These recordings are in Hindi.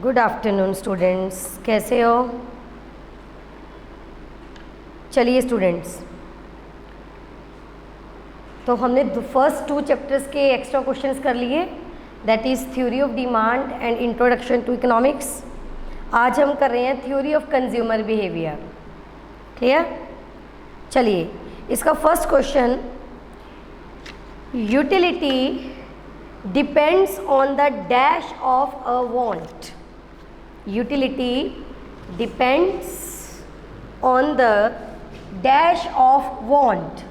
गुड आफ्टरनून स्टूडेंट्स, कैसे हो? चलिए स्टूडेंट्स, तो हमने फर्स्ट 2 चैप्टर्स के एक्स्ट्रा क्वेश्चंस कर लिए, that is theory of demand and introduction to economics. आज हम कर रहे हैं theory of consumer behaviour. Clear? चलिए, इसका first question, utility depends on the dash of a want. Utility depends on the dash of want.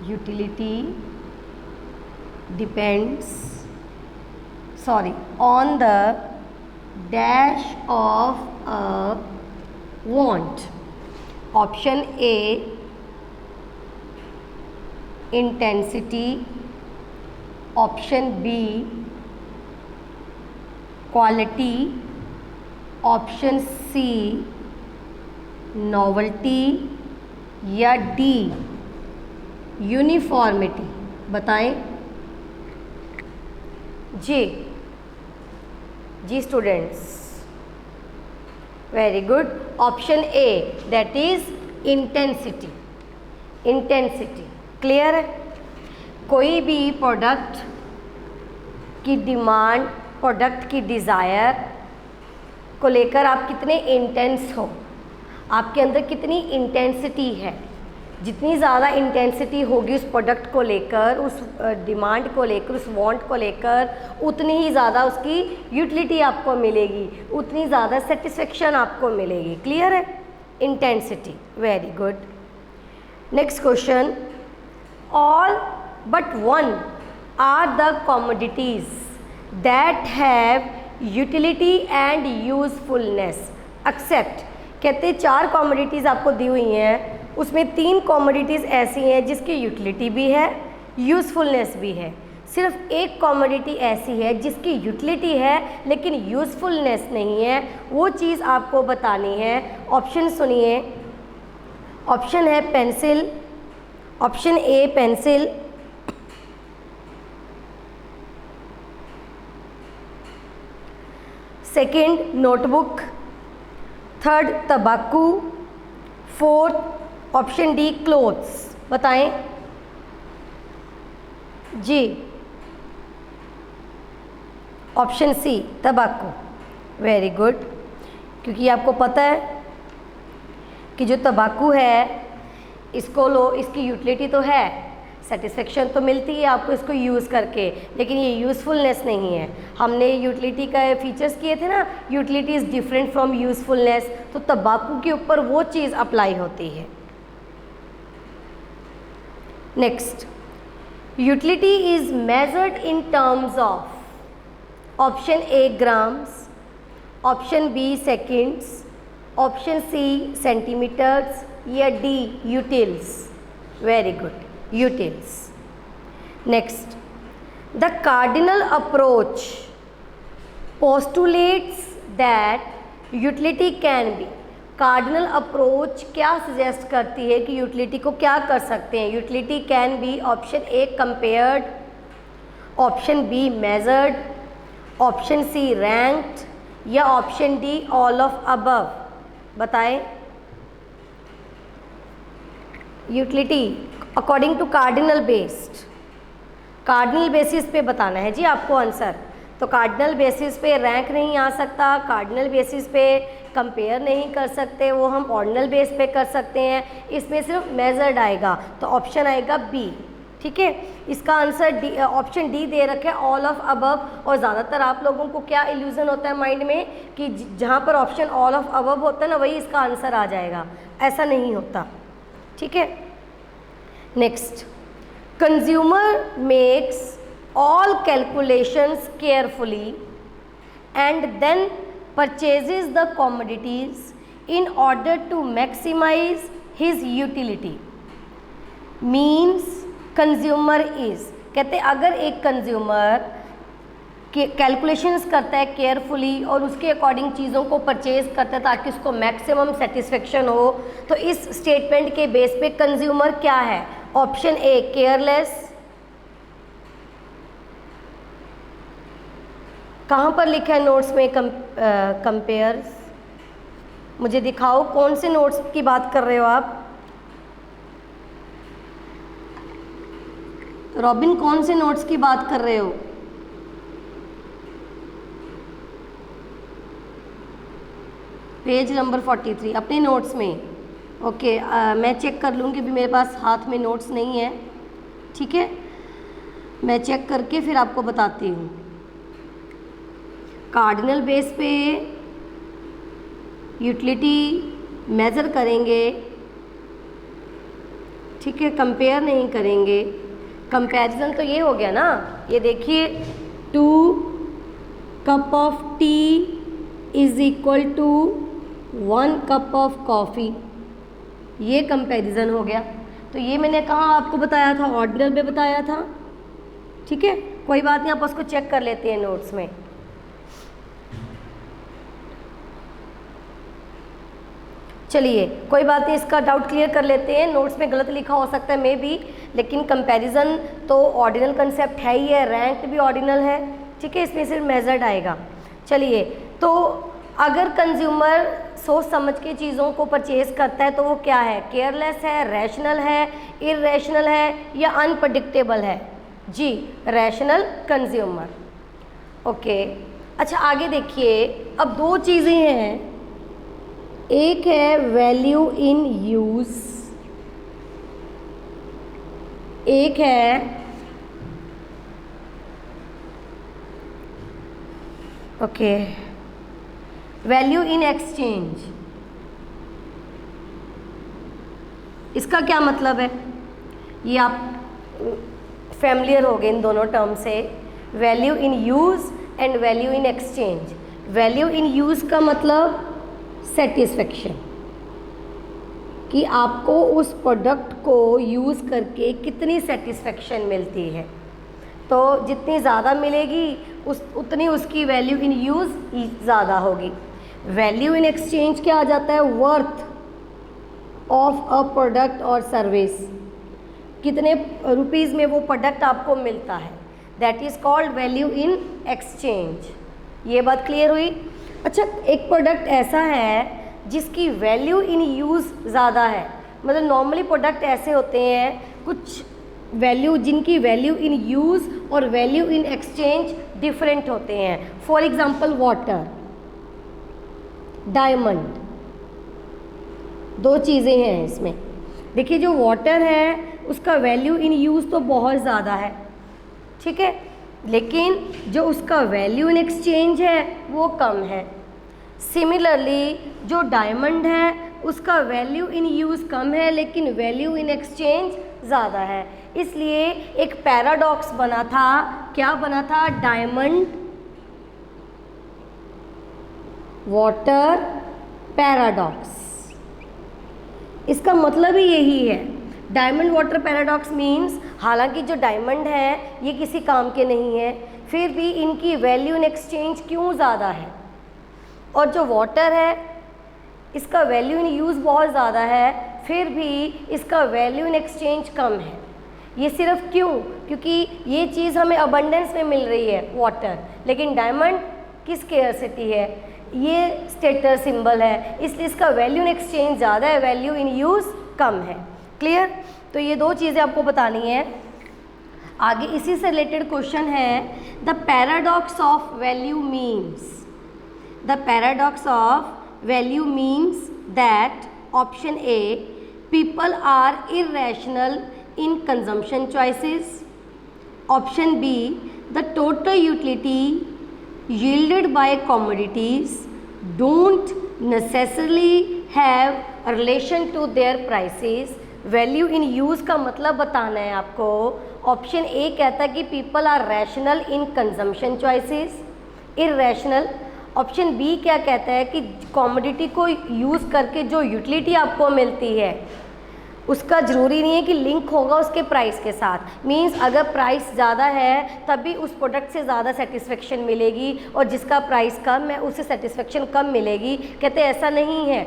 Utility depends, on the dash of a want. Option A, intensity. Option B, quality. Option C, novelty, या डी, यूनिफॉर्मिटी। बताएं जी students, very good. Option A, that is intensity. Intensity clear है? कोई भी प्रोडक्ट की डिमांड, प्रोडक्ट की डिज़ायर को लेकर आप कितने इंटेंस हो, आपके अंदर कितनी इंटेंसिटी है। जितनी ज़्यादा इंटेंसिटी होगी उस प्रोडक्ट को लेकर, उस डिमांड को लेकर, उस वांट को लेकर, उतनी ही ज़्यादा उसकी यूटिलिटी आपको मिलेगी, उतनी ज़्यादा सेटिस्फेक्शन आपको मिलेगी। क्लियर है? Intensity, very good. Next question, all but one are the commodities that have utility and usefulness except। कहते हैं 4 कमोडिटीज़ आपको दी हुई हैं, उसमें 3 कमोडिटीज़ ऐसी हैं जिसकी यूटिलिटी भी है, यूज़फुलनेस भी है। सिर्फ एक कमोडिटी ऐसी है जिसकी यूटिलिटी है लेकिन यूज़फुलनेस नहीं है, वो चीज़ आपको बतानी है। ऑप्शन सुनिए। ऑप्शन है pencil. Option A pencil, second notebook, third तंबाकू, फोर्थ ऑप्शन डी क्लोथ्स। बताएं जी। ऑप्शन सी तंबाकू, वेरी गुड। क्योंकि आपको पता है कि जो तंबाकू है इसकी यूटिलिटी तो है, सेटिस्फेक्शन तो मिलती है आपको इसको यूज़ करके, लेकिन ये यूज़फुलनेस नहीं है। हमने यूटिलिटी का फीचर्स किए थे ना, utility is different from usefulness, तो तंबाकू के ऊपर वो चीज़ अप्लाई होती है। Next, utility is measured in terms of. Option A grams, option B seconds, option C centimetres, या D utils. Very good, utils. Next, the cardinal approach postulates that utility can be। Cardinal approach क्या सजेस्ट करती है कि यूटिलिटी को क्या कर सकते हैं? Utility can be option A compared, option B measured, option C ranked, या option D all of above. बताएं utility according to cardinal based. Cardinal basis पे बताना है जी आपको आंसर। तो कार्डिनल बेसिस पे रैंक नहीं आ सकता, कार्डिनल बेसिस पे कंपेयर नहीं कर सकते, वो हम ऑर्डिनल बेस पे कर सकते हैं। इसमें सिर्फ मेजर्ड आएगा, तो ऑप्शन आएगा बी। ठीक है, इसका आंसर डी, ऑप्शन डी दे रखा है ऑल ऑफ अबव। और ज़्यादातर आप लोगों को क्या इल्यूजन होता है माइंड में कि जहाँ पर ऑप्शन ऑल ऑफ अबव होता है ना, वही इसका आंसर आ जाएगा। ऐसा नहीं होता। ठीक है, next, consumer makes all calculations carefully and then purchases the commodities in order to maximize his utility। means consumer is, कहते हैं अगर एक कंज्यूमर कैलकुलेशंस करता है केयरफुली और उसके अकॉर्डिंग चीज़ों को परचेज करता है ताकि उसको मैक्सिमम सेटिस्फेक्शन हो, तो इस स्टेटमेंट के बेस पे कंज्यूमर क्या है? ऑप्शन ए केयरलेस, कहाँ पर लिखा है नोट्स में कंपेयर्स? मुझे दिखाओ कौन से नोट्स की बात कर रहे हो आप? रॉबिन कौन से नोट्स की बात कर रहे हो? पेज नंबर 43 अपने नोट्स में। ओके, मैं चेक कर लूँगी, अभी मेरे पास हाथ में नोट्स नहीं है, ठीक है, मैं चेक करके फिर आपको बताती हूँ। कार्डिनल बेस पे यूटिलिटी मेज़र करेंगे, ठीक है, कंपेयर नहीं करेंगे। कंपैरिजन तो ये हो गया ना, ये देखिए 2 cup of tea is equal to 1 cup of coffee, ये कंपैरिजन हो गया। तो ये मैंने कहाँ आपको बताया था? ऑर्डिनल में बताया था, ठीक है, कोई बात नहीं, आप उसको चेक कर लेते हैं नोट्स में। चलिए कोई बात नहीं, इसका डाउट क्लियर कर लेते हैं। नोट्स में गलत लिखा हो सकता है मे बी, लेकिन कंपैरिजन तो ऑर्डिनल कंसेप्ट है ही है, रैंक भी ऑर्डिनल है, ठीक है, इसमें सिर्फ मेजर्ड आएगा। चलिए, तो अगर कंज्यूमर सोच समझ के चीज़ों को परचेज करता है तो वो क्या है? केयरलेस है, रैशनल है, इररेशनल है या अनप्रडिक्टेबल है? जी, रैशनल कंज्यूमर। ओके, अच्छा आगे देखिए, अब दो चीज़ें हैं, एक है वैल्यू इन यूज़, एक है ओके वैल्यू इन एक्सचेंज। इसका क्या मतलब है? ये आप फैमिलियर हो गए इन दोनों टर्म से, value in use and value in exchange. Value in use का मतलब सेटिस्फेक्शन, कि आपको उस प्रोडक्ट को यूज़ करके कितनी सेटिस्फेक्शन मिलती है, तो जितनी ज़्यादा मिलेगी उतनी उसकी वैल्यू इन यूज़ ज़्यादा होगी। वैल्यू इन एक्सचेंज क्या आ जाता है? वर्थ ऑफ अ प्रोडक्ट और सर्विस, कितने रुपीज़ में वो प्रोडक्ट आपको मिलता है, that is called value in exchange. ये बात क्लियर हुई? अच्छा, एक प्रोडक्ट ऐसा है जिसकी वैल्यू इन यूज़ ज़्यादा है, मतलब नॉर्मली प्रोडक्ट ऐसे होते हैं कुछ वैल्यू जिनकी वैल्यू इन यूज़ और वैल्यू इन एक्सचेंज डिफरेंट होते हैं। फॉर एग्जांपल वाटर, डायमंड, दो चीज़ें हैं इसमें। देखिए जो वाटर है उसका वैल्यू इन यूज़ तो बहुत ज़्यादा है, ठीक है, लेकिन जो उसका वैल्यू इन एक्सचेंज है वो कम है। सिमिलरली जो डायमंड है उसका वैल्यू इन यूज़ कम है लेकिन वैल्यू इन एक्सचेंज ज़्यादा है। इसलिए एक पैराडॉक्स बना था। क्या बना था? Diamond water paradox. इसका मतलब ही यही है। डायमंड वाटर पैराडॉक्स मीन्स हालांकि जो डायमंड है ये किसी काम के नहीं है, फिर भी इनकी वैल्यू इन एक्सचेंज क्यों ज़्यादा है, और जो वाटर है इसका वैल्यू इन यूज़ बहुत ज़्यादा है, फिर भी इसका वैल्यू इन एक्सचेंज कम है। ये सिर्फ क्यों? क्योंकि ये चीज़ हमें अबंडेंस में मिल रही है वाटर, लेकिन डायमंड की स्केर्सिटी है, ये स्टेटस सिंबल है, इसलिए इसका वैल्यू इन एक्सचेंज ज़्यादा है, वैल्यू इन यूज़ कम है। क्लियर? तो ये दो चीज़ें आपको बतानी है। आगे इसी से रिलेटेड क्वेश्चन है, the paradox of value means, the paradox of value means that option A, people are irrational in consumption choices. Option B, the total utility yielded by commodities don't necessarily have a relation to their prices. Value in use का मतलब बताना है आपको। ऑप्शन ए कहता है कि people are rational in consumption choices, irrational. Option B क्या कहता है कि कॉमोडिटी को यूज़ करके जो यूटिलिटी आपको मिलती है उसका ज़रूरी नहीं है कि लिंक होगा उसके प्राइस के साथ। मींस अगर प्राइस ज़्यादा है तभी उस प्रोडक्ट से ज़्यादा सेटिस्फेक्शन मिलेगी और जिसका प्राइस कम है उससे सेटिस्फेक्शन कम मिलेगी। कहते हैं ऐसा नहीं है।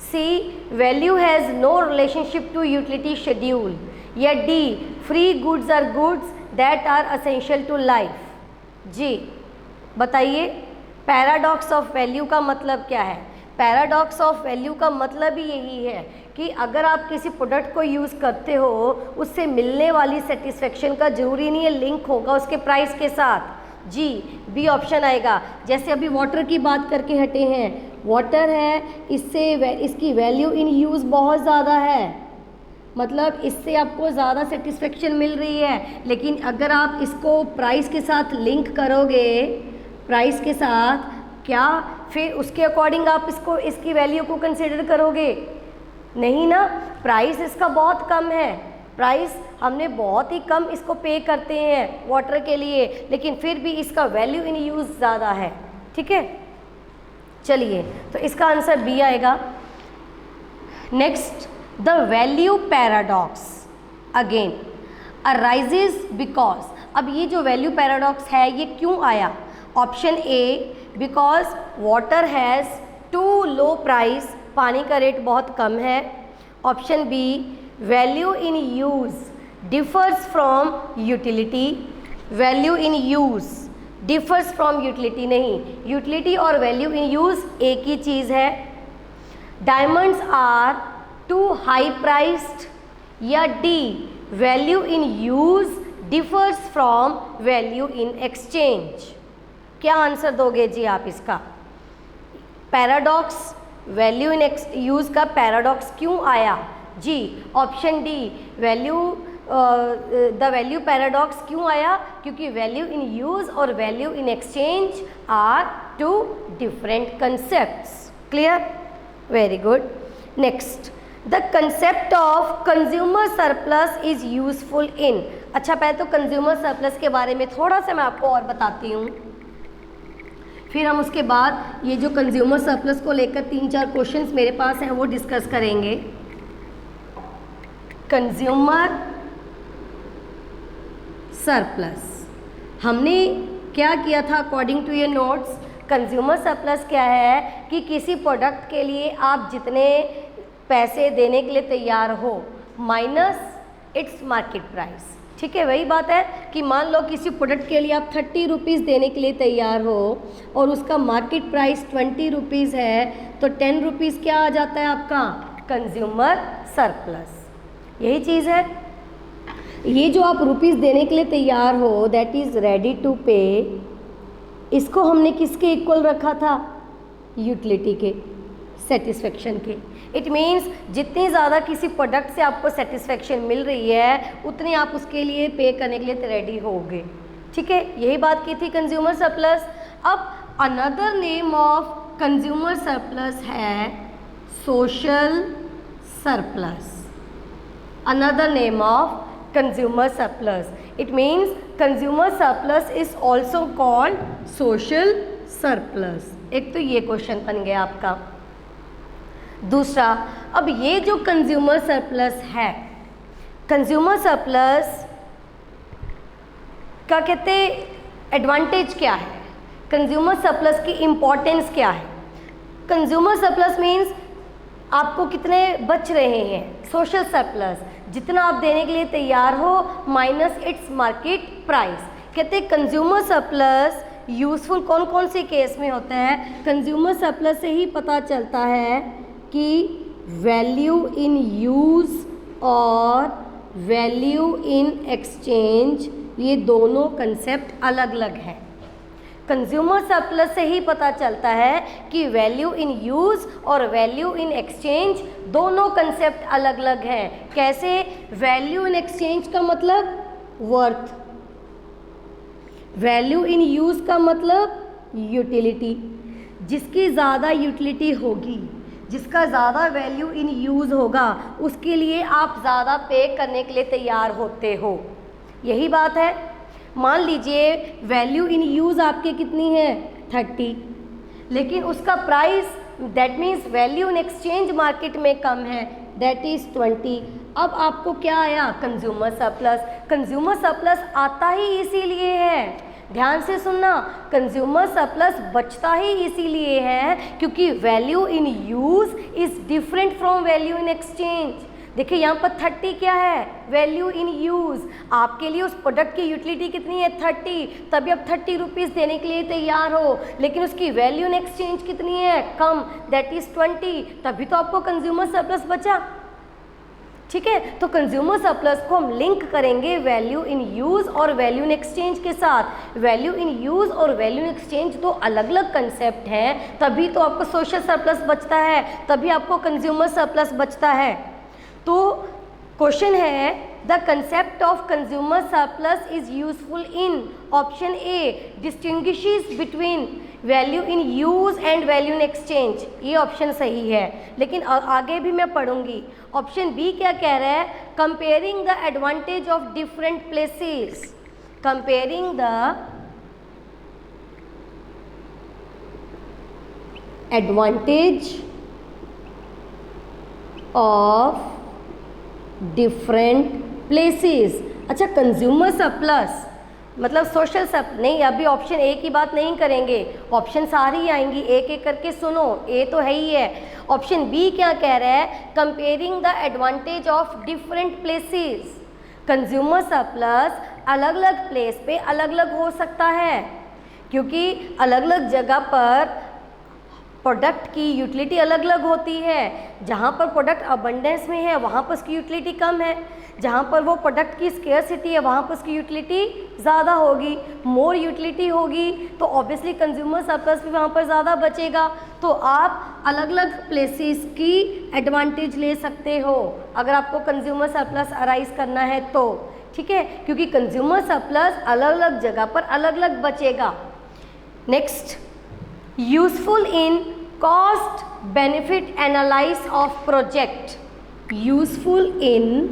C, value has no relationship to utility schedule. या D, free goods are goods that are essential to life. जी, बताइए पैराडॉक्स ऑफ वैल्यू का मतलब क्या है? पैराडॉक्स ऑफ वैल्यू का मतलब ही यही है कि अगर आप किसी प्रोडक्ट को यूज़ करते हो उससे मिलने वाली सेटिस्फेक्शन का ज़रूरी नहीं है लिंक होगा उसके प्राइस के साथ। जी, बी ऑप्शन आएगा। जैसे अभी वाटर की बात करके हटे हैं, वाटर है, इससे इसकी वैल्यू इन यूज़ बहुत ज़्यादा है, मतलब इससे आपको ज़्यादा सेटिस्फेक्शन मिल रही है। लेकिन अगर आप इसको प्राइस के साथ लिंक करोगे, प्राइस के साथ, क्या फिर उसके अकॉर्डिंग आप इसकी वैल्यू को कंसिडर करोगे? नहीं ना, प्राइस इसका बहुत कम है, प्राइस हमने बहुत ही कम इसको पे करते हैं वाटर के लिए, लेकिन फिर भी इसका वैल्यू इन यूज़ ज़्यादा है। ठीक है, चलिए, तो इसका आंसर बी आएगा। Next, the value paradox again arises because, अब ये जो वैल्यू पैराडॉक्स है ये क्यों आया? Option A, because water has too low price, पानी का रेट बहुत कम है। Option B, value in use differs from utility, value in use differs from utility नहीं, यूटिलिटी और वैल्यू इन यूज़ एक ही चीज़ है। Diamonds are too high priced, या D, value in use differs from value in exchange. क्या आंसर दोगे जी आप इसका? पैराडॉक्स, वैल्यू इन यूज़ का पैराडॉक्स क्यों आया? जी, option D, the value paradox क्यों आया? क्योंकि वैल्यू इन यूज़ और value in exchange are two different concepts. Clear? Very good. Next, the concept of consumer surplus is useful in. अच्छा, पहले तो कंज्यूमर सरप्लस के बारे में थोड़ा सा मैं आपको और बताती हूँ, फिर हम उसके बाद ये जो कंज्यूमर सरप्लस को लेकर 3-4 क्वेश्चंस मेरे पास हैं वो डिस्कस करेंगे। कंज्यूमर सरप्लस हमने क्या किया था according to your notes? Consumer surplus क्या है कि किसी प्रोडक्ट के लिए आप जितने पैसे देने के लिए तैयार हो माइनस इट्स मार्केट प्राइस। ठीक है, वही बात है कि मान लो किसी प्रोडक्ट के लिए आप 30 रुपीज़ देने के लिए तैयार हो और उसका मार्केट प्राइस 20 रुपीज़ है, तो 10 रुपीज़ क्या आ जाता है आपका? Consumer surplus. यही चीज़ है, ये जो आप रुपीज़ देने के लिए तैयार हो, दैट इज़ रेडी टू पे, इसको हमने किसके इक्वल रखा था? यूटिलिटी के, सेटिस्फेक्शन के। इट मीन्स जितनी ज़्यादा किसी प्रोडक्ट से आपको सेटिस्फेक्शन मिल रही है उतनी आप उसके लिए पे करने के लिए रेडी होगे। ठीक है, यही बात की थी कंज्यूमर सरप्लस। अब another name of consumer surplus है social surplus. Another name of consumer surplus, it means consumer surplus is also called social surplus। एक तो ये क्वेश्चन बन गया आपका। दूसरा, अब ये जो कंज्यूमर सरप्लस है, कंज्यूमर सरप्लस का कहते एडवांटेज क्या है? कंज्यूमर सरप्लस की इम्पोर्टेंस क्या है? कंज्यूमर सरप्लस मीन्स आपको कितने बच रहे हैं? सोशल सरप्लस, जितना आप देने के लिए तैयार हो माइनस इट्स मार्केट प्राइस। कहते हैं कंज्यूमर सरप्लस यूज़फुल कौन कौन से केस में होता है? कंज्यूमर सरप्लस से ही पता चलता है कि वैल्यू इन यूज़ और वैल्यू इन एक्सचेंज, ये दोनों कंसेप्ट अलग अलग हैं। कंज्यूमर सरप्लस से ही पता चलता है कि वैल्यू इन यूज़ और वैल्यू इन एक्सचेंज दोनों कंसेप्ट अलग अलग हैं। कैसे? वैल्यू इन एक्सचेंज का मतलब वर्थ, वैल्यू इन यूज़ का मतलब यूटिलिटी। जिसकी ज़्यादा यूटिलिटी होगी, जिसका ज़्यादा वैल्यू इन यूज़ होगा, उसके लिए आप ज़्यादा पे करने के लिए तैयार होते हो। यही बात है। मान लीजिए वैल्यू इन यूज़ आपके कितनी है? 30, लेकिन उसका price that means value in exchange market में कम है, दैट इज़ 20। अब आपको क्या आया? Consumer surplus. कंज्यूमर सरप्लस आता ही इसीलिए है, ध्यान से सुनना, कंज्यूमर सरप्लस बचता ही इसीलिए है क्योंकि value in use is different from value in exchange. देखिए यहाँ पर 30 क्या है, वैल्यू इन यूज़। आपके लिए उस प्रोडक्ट की यूटिलिटी कितनी है, 30, तभी आप 30 रुपीज़ देने के लिए तैयार हो, लेकिन उसकी वैल्यू इन एक्सचेंज कितनी है, कम, दैट इज़ 20, तभी तो आपको कंज्यूमर सरप्लस बचा। ठीक है, तो कंज्यूमर सरप्लस को हम लिंक करेंगे वैल्यू इन यूज़ और वैल्यू इन एक्सचेंज के साथ। वैल्यू इन यूज़ और वैल्यू इन एक्सचेंज दो अलग अलग कंसेप्ट हैं, तभी तो आपको सोशल सरप्लस बचता है, तभी आपको कंज्यूमर सरप्लस बचता है। तो क्वेश्चन है, the concept of consumer surplus is useful in option A distinguishes between value in use and value in exchange. ये ऑप्शन सही है, लेकिन आगे भी मैं पढ़ूंगी। ऑप्शन बी क्या कह रहा है, comparing the advantage of different places, comparing the advantage of different places. अच्छा, कंज्यूमर सरप्लस मतलब सोशल सब नहीं, अभी ऑप्शन ए की बात नहीं करेंगे, ऑप्शन सारी आएंगी, एक एक करके सुनो, ए तो है ही है। ऑप्शन बी क्या कह रहा है, comparing the advantage of different places. Consumer surplus अलग अलग प्लेस पे अलग अलग हो सकता है, क्योंकि अलग अलग जगह पर प्रोडक्ट की यूटिलिटी अलग अलग होती है। जहाँ पर प्रोडक्ट अबंडेंस में है वहाँ पर उसकी यूटिलिटी कम है, जहाँ पर वो प्रोडक्ट की स्केर्सिटी है वहाँ पर उसकी यूटिलिटी ज़्यादा होगी। मोर यूटिलिटी होगी तो ऑब्वियसली कंज्यूमर सरप्लस भी वहाँ पर ज़्यादा बचेगा। तो आप अलग अलग प्लेसेस की एडवांटेज ले सकते हो अगर आपको कंज्यूमर सरप्लस अराइज करना है तो, ठीक है, क्योंकि कंज्यूमर सरप्लस अलग अलग जगह पर अलग अलग बचेगा। Next, useful in cost benefit analysis of project. Useful in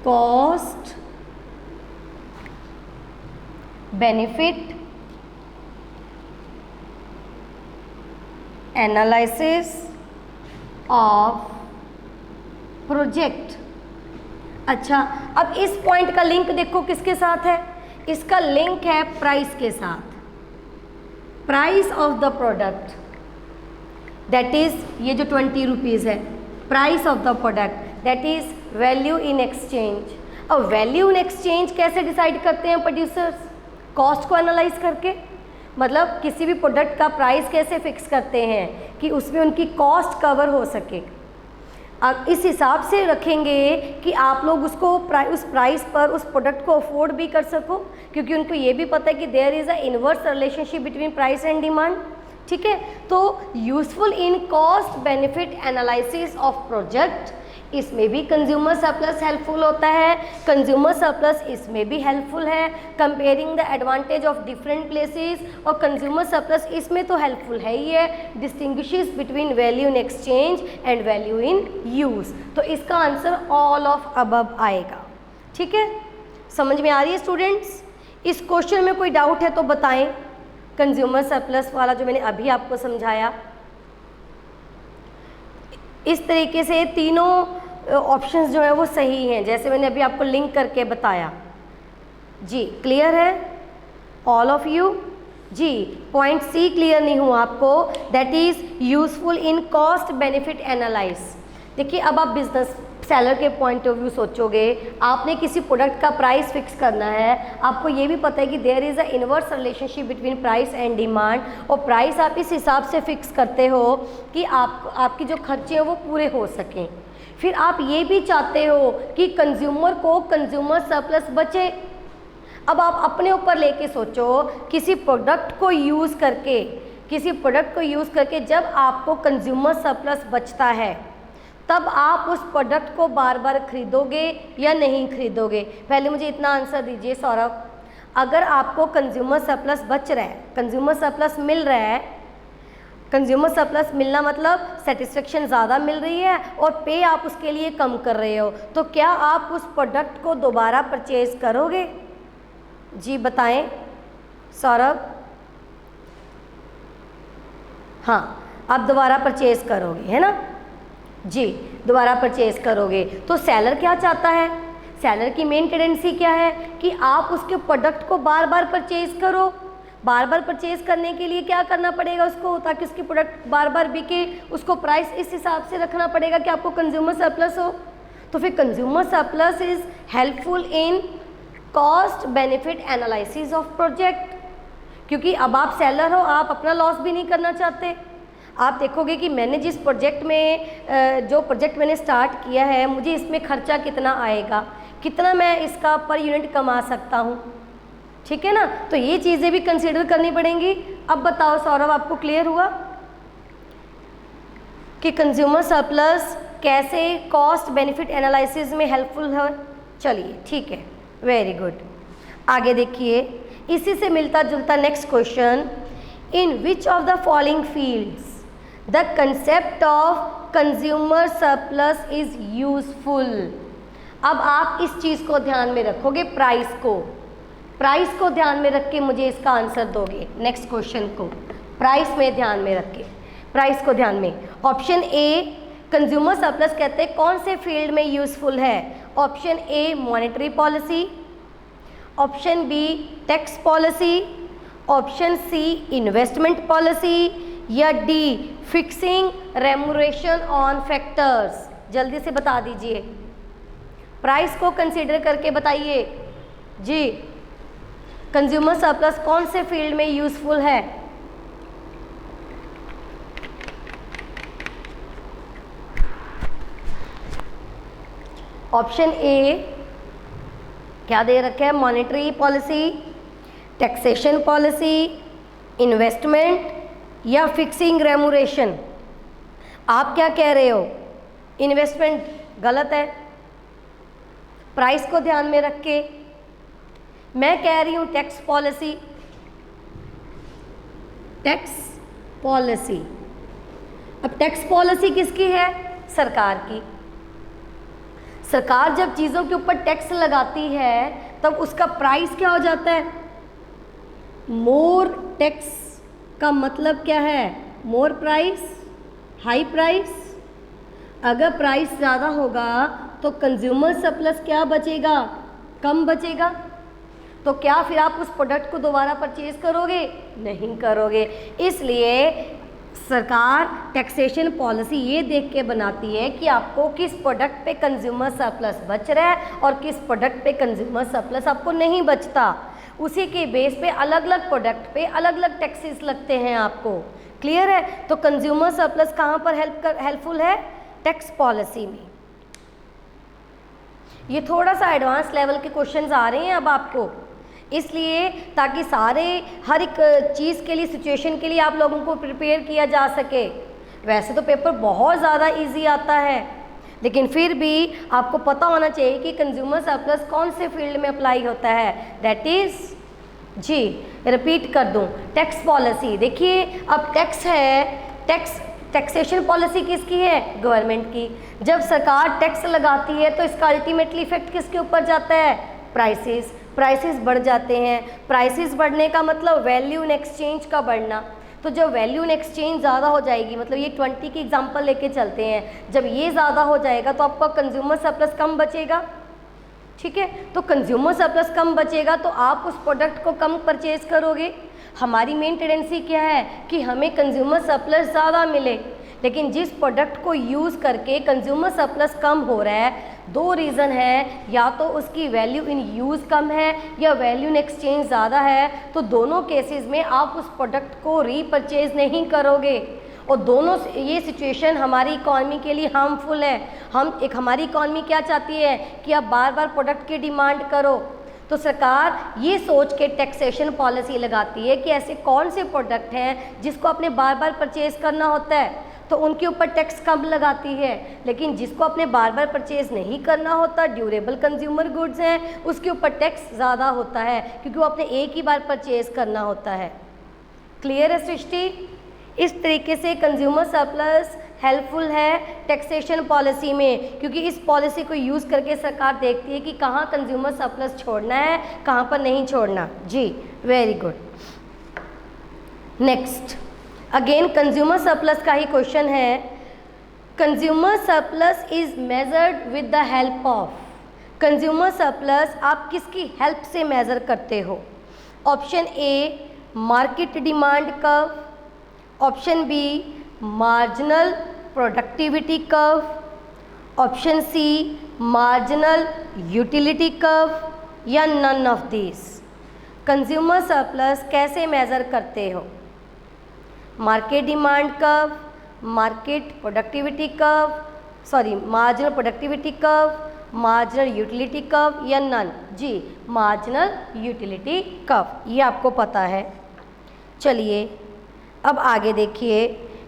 cost benefit analysis of project. अच्छा, अब इस पॉइंट का लिंक देखो किसके साथ है, इसका लिंक है प्राइस के साथ। Price of the product that is ये जो 20 रुपीज़ है, price of the product that is value in exchange. अब वैल्यू इन एक्सचेंज कैसे डिसाइड करते हैं प्रोड्यूसर्स, कॉस्ट को एनालाइज करके, मतलब किसी भी प्रोडक्ट का प्राइस कैसे फिक्स करते हैं कि उसमें उनकी कॉस्ट कवर हो सके। अब इस हिसाब से रखेंगे कि आप लोग उसको उस प्राइस पर उस प्रोडक्ट को अफोर्ड भी कर सको, क्योंकि उनको ये भी पता है कि there is a inverse relationship between price and demand. ठीक है, तो useful in cost benefit analysis of project, इसमें भी कंज्यूमर सरप्लस हेल्पफुल होता है। कंज्यूमर सरप्लस इसमें भी हेल्पफुल है, comparing the advantage of different places, और कंज्यूमर सरप्लस इसमें तो हेल्पफुल है ही है, distinguishes between value in exchange and value in use. तो इसका आंसर ऑल ऑफ अबव आएगा। ठीक है, समझ में आ रही है स्टूडेंट्स? इस क्वेश्चन में कोई डाउट है तो बताएं, कंज्यूमर सरप्लस वाला जो मैंने अभी आपको समझाया। इस तरीके से तीनों ऑप्शंस जो है वो सही हैं, जैसे मैंने अभी आपको लिंक करके बताया। जी क्लियर है ऑल ऑफ यू? जी, पॉइंट सी क्लियर नहीं हुआ आपको, that is useful in cost benefit analyse. देखिए, अब आप बिजनेस सेलर के पॉइंट ऑफ व्यू सोचोगे, आपने किसी प्रोडक्ट का प्राइस फिक्स करना है, आपको ये भी पता है कि there is a inverse relationship between price and demand, और प्राइस आप इस हिसाब से फिक्स करते हो कि आपकी जो खर्चे हैं वो पूरे हो सकें। फिर आप ये भी चाहते हो कि कंज्यूमर को कंज्यूमर सरप्लस बचे। अब आप अपने ऊपर लेके सोचो, किसी प्रोडक्ट को यूज़ करके जब आपको कंज्यूमर सरप्लस बचता है, तब आप उस प्रोडक्ट को बार बार खरीदोगे या नहीं खरीदोगे? पहले मुझे इतना आंसर दीजिए सौरभ, अगर आपको कंज्यूमर सरप्लस बच रहा है, कंज्यूमर सरप्लस मिल रहा है, कंज्यूमर सरप्लस मिलना मतलब सेटिस्फेक्शन ज़्यादा मिल रही है और पे आप उसके लिए कम कर रहे हो, तो क्या आप उस प्रोडक्ट को दोबारा परचेज करोगे? जी बताएं सौरभ। हाँ, आप दोबारा परचेज करोगे, है ना? जी, दोबारा परचेज करोगे। तो सेलर क्या चाहता है? सेलर की मेन टेंडेंसी क्या है कि आप उसके प्रोडक्ट को बार बार परचेज करो। बार बार परचेज करने के लिए क्या करना पड़ेगा उसको, ताकि उसकी प्रोडक्ट बार बार बिके, उसको प्राइस इस हिसाब से रखना पड़ेगा कि आपको कंज्यूमर सरप्लस हो। तो फिर consumer surplus is helpful in cost benefit analysis of project, क्योंकि अब आप सेलर हो, आप अपना लॉस भी नहीं करना चाहते। आप देखोगे कि मैंने जिस प्रोजेक्ट में जो प्रोजेक्ट मैंने स्टार्ट किया है, मुझे इसमें खर्चा कितना आएगा, कितना मैं इसका पर यूनिट कमा सकता हूँ, ठीक है ना। तो ये चीज़ें भी कंसीडर करनी पड़ेंगी। अब बताओ सौरभ, आपको क्लियर हुआ कि कंज्यूमर सरप्लस कैसे कॉस्ट बेनिफिट एनालिसिस में हेल्पफुल है? चलिए ठीक है, वेरी गुड। आगे देखिए, इसी से मिलता जुलता next question, in which of the following fields the concept of consumer surplus is useful. अब आप इस चीज़ को ध्यान में रखोगे, प्राइस को ध्यान में रख के मुझे इसका आंसर दोगे। नेक्स्ट क्वेश्चन को प्राइस में ध्यान में रख के, प्राइस को ध्यान में। ऑप्शन ए कंज्यूमर सरप्लस कहते हैं कौन से फील्ड में यूजफुल है? Option A monetary policy, option B tax policy, option C investment policy, या D fixing remuneration on factors. जल्दी से बता दीजिए, प्राइस को कंसीडर करके बताइए जी, कंज्यूमर सरप्लस कौन से फील्ड में यूजफुल है? ऑप्शन ए क्या दे रखा है? Monetary policy, taxation policy, investment या फिक्सिंग रेम्यूनरेशन। आप क्या कह रहे हो? इन्वेस्टमेंट गलत है, प्राइस को ध्यान में रख के। मैं कह रही हूँ टैक्स पॉलिसी, टैक्स पॉलिसी। अब टैक्स पॉलिसी किसकी है? सरकार की। सरकार जब चीज़ों के ऊपर टैक्स लगाती है तब उसका प्राइस क्या हो जाता है? मोर टैक्स का मतलब क्या है? मोर प्राइस, हाई प्राइस। अगर प्राइस ज़्यादा होगा तो कंज्यूमर सरप्लस क्या बचेगा? कम बचेगा। तो क्या फिर आप उस प्रोडक्ट को दोबारा परचेज करोगे? नहीं करोगे। इसलिए सरकार टैक्सेशन पॉलिसी ये देख के बनाती है कि आपको किस प्रोडक्ट पे कंज्यूमर सरप्लस बच रहा है और किस प्रोडक्ट पे कंज्यूमर सरप्लस आपको नहीं बचता। उसी के बेस पे अलग अलग प्रोडक्ट पे अलग अलग टैक्सेस लगते हैं आपको। क्लियर है? तो कंज्यूमर सरप्लस कहाँ पर हेल्पफुल है? टैक्स पॉलिसी में। ये थोड़ा सा एडवांस लेवल के क्वेश्चंस आ रहे हैं अब आपको, इसलिए ताकि हर एक चीज़ के लिए, सिचुएशन के लिए आप लोगों को प्रिपेयर किया जा सके। वैसे तो पेपर बहुत ज़्यादा इजी आता है, लेकिन फिर भी आपको पता होना चाहिए कि कंज्यूमर सरप्लस कौन से फील्ड में अप्लाई होता है। दैट इज़ जी, रिपीट कर दूं, टैक्स पॉलिसी। देखिए अब टैक्स है, टैक्सेशन पॉलिसी किसकी है? गवर्नमेंट की। जब सरकार टैक्स लगाती है तो इसका अल्टीमेटली इफेक्ट किसके ऊपर जाता है? प्राइसेस बढ़ जाते हैं। प्राइसेस बढ़ने का मतलब वैल्यू इन एक्सचेंज का बढ़ना। तो जब वैल्यू इन एक्सचेंज ज़्यादा हो जाएगी, मतलब ये 20 की एग्जांपल लेके चलते हैं, जब ये ज़्यादा हो जाएगा तो आपका कंज्यूमर सरप्लस कम बचेगा। ठीक है, तो कंज्यूमर सरप्लस कम बचेगा तो आप उस प्रोडक्ट को कम परचेज करोगे। हमारी मेन टेंडेंसी क्या है कि हमें कंज्यूमर सरप्लस ज़्यादा मिले, लेकिन जिस प्रोडक्ट को यूज़ करके कंज्यूमर सरप्लस कम हो रहा है, दो रीज़न है, या तो उसकी वैल्यू इन यूज़ कम है या वैल्यू इन एक्सचेंज ज़्यादा है। तो दोनों केसेस में आप उस प्रोडक्ट को रीपरचेज नहीं करोगे, और दोनों ये सिचुएशन हमारी इकॉनमी के लिए हार्मफुल है। हमारी इकॉनमी क्या चाहती है कि आप बार बार प्रोडक्ट की डिमांड करो। तो सरकार ये सोच के टैक्सेशन पॉलिसी लगाती है कि ऐसे कौन से प्रोडक्ट हैं जिसको आपने बार बार परचेज करना होता है, तो उनके ऊपर टैक्स कम लगाती है। लेकिन जिसको आपने बार बार परचेज नहीं करना होता, ड्यूरेबल कंज्यूमर गुड्स हैं, उसके ऊपर टैक्स ज़्यादा होता है, क्योंकि वो आपने एक ही बार परचेज करना होता है। क्लियर है सृष्टि? इस तरीके से कंज्यूमर सरप्लस हेल्पफुल है टैक्सेशन पॉलिसी में, क्योंकि इस पॉलिसी को यूज़ करके सरकार देखती है कि कहाँ कंज्यूमर सरप्लस छोड़ना है, कहाँ पर नहीं छोड़ना। जी, very good. Next again consumer surplus का ही क्वेश्चन है। Consumer surplus is measured with the help of. Consumer surplus आप किसकी हेल्प से मेज़र करते हो? Option A market demand curve, option B marginal productivity curve, option C marginal utility curve या none of this. Consumer surplus कैसे मेज़र करते हो? Market demand curve, market productivity curve, sorry marginal productivity curve, marginal utility curve या नन? जी मार्जिनल यूटिलिटी कर्व, ये आपको पता है। चलिए अब आगे देखिए,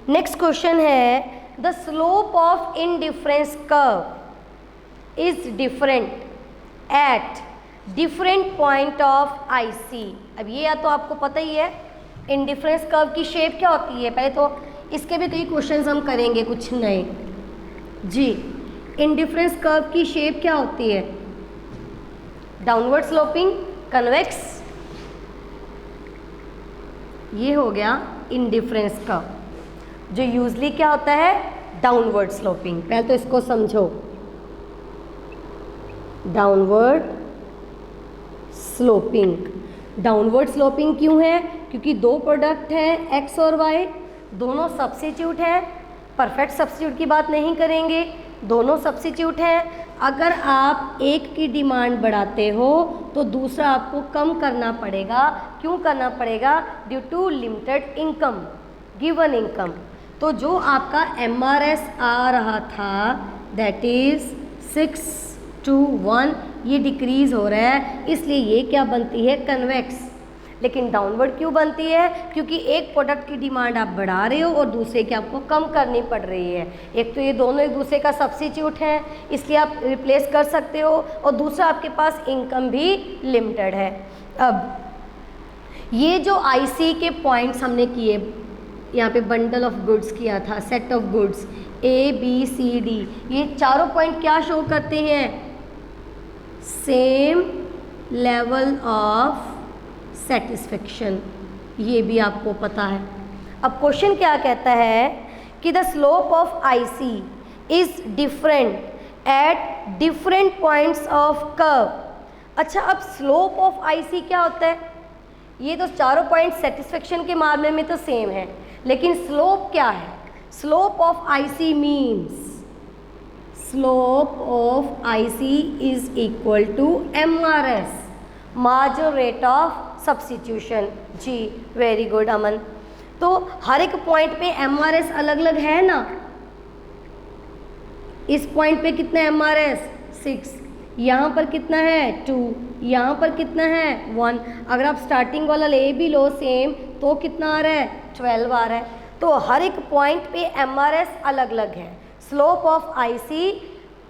नेक्स्ट क्वेश्चन है the slope of indifference curve is different at different point of IC. अब ये या तो आपको पता ही है इंडिफरेंस कर्व की शेप क्या होती है, पहले तो इसके भी कई क्वेश्चंस हम करेंगे कुछ नए। जी इंडिफरेंस कर्व की शेप क्या होती है? डाउनवर्ड स्लोपिंग, कन्वेक्स, ये हो गया इंडिफरेंस कर्व जो यूजली क्या होता है? Downward sloping. पहले तो इसको समझो, डाउनवर्ड स्लोपिंग। डाउनवर्ड स्लोपिंग क्यों है? क्योंकि दो प्रोडक्ट हैं एक्स और वाई, दोनों सब्स्टिट्यूट हैं, परफेक्ट सब्स्टिट्यूट की बात नहीं करेंगे, दोनों सब्स्टिट्यूट हैं। अगर आप एक की डिमांड बढ़ाते हो तो दूसरा आपको कम करना पड़ेगा। क्यों करना पड़ेगा? Due to limited income, given income. तो जो आपका MRS आ रहा था दैट इज़ 6 to 1, ये डिक्रीज़ हो रहा है, इसलिए ये क्या बनती है? कन्वेक्स। लेकिन डाउनवर्ड क्यों बनती है? क्योंकि एक प्रोडक्ट की डिमांड आप बढ़ा रहे हो और दूसरे की आपको कम करनी पड़ रही है। एक तो ये दोनों एक दूसरे का सब्स्टिट्यूट हैं, इसलिए आप रिप्लेस कर सकते हो, और दूसरा आपके पास इनकम भी लिमिटेड है। अब ये जो आईसी के पॉइंट्स हमने किए, यहाँ पे बंडल ऑफ गुड्स किया था, सेट ऑफ गुड्स ABCD, ये चारों पॉइंट क्या शो करते हैं? सेम लेवल ऑफ सेटिस्फेक्शन, ये भी आपको पता है। अब क्वेश्चन क्या कहता है कि the slope of IC is different at different points of curve. अच्छा, अब स्लोप ऑफ आईसी क्या होता है? ये तो चारों पॉइंट सेटिस्फेक्शन के मामले में तो सेम है, लेकिन स्लोप क्या है? Slope of IC means slope of IC is equal to MRS, marginal rate of substitution. जी वेरी गुड अमन। तो हर एक पॉइंट पे MRS अलग अलग है ना। इस पॉइंट पे कितना MRS? 6, यहाँ पर कितना है? 2, यहाँ पर कितना है? 1। अगर आप स्टार्टिंग वाला ले भी लो सेम, तो कितना आ रहा है? 12 आ रहा है। तो हर एक पॉइंट पे MRS अलग अलग है, स्लोप ऑफ आईसी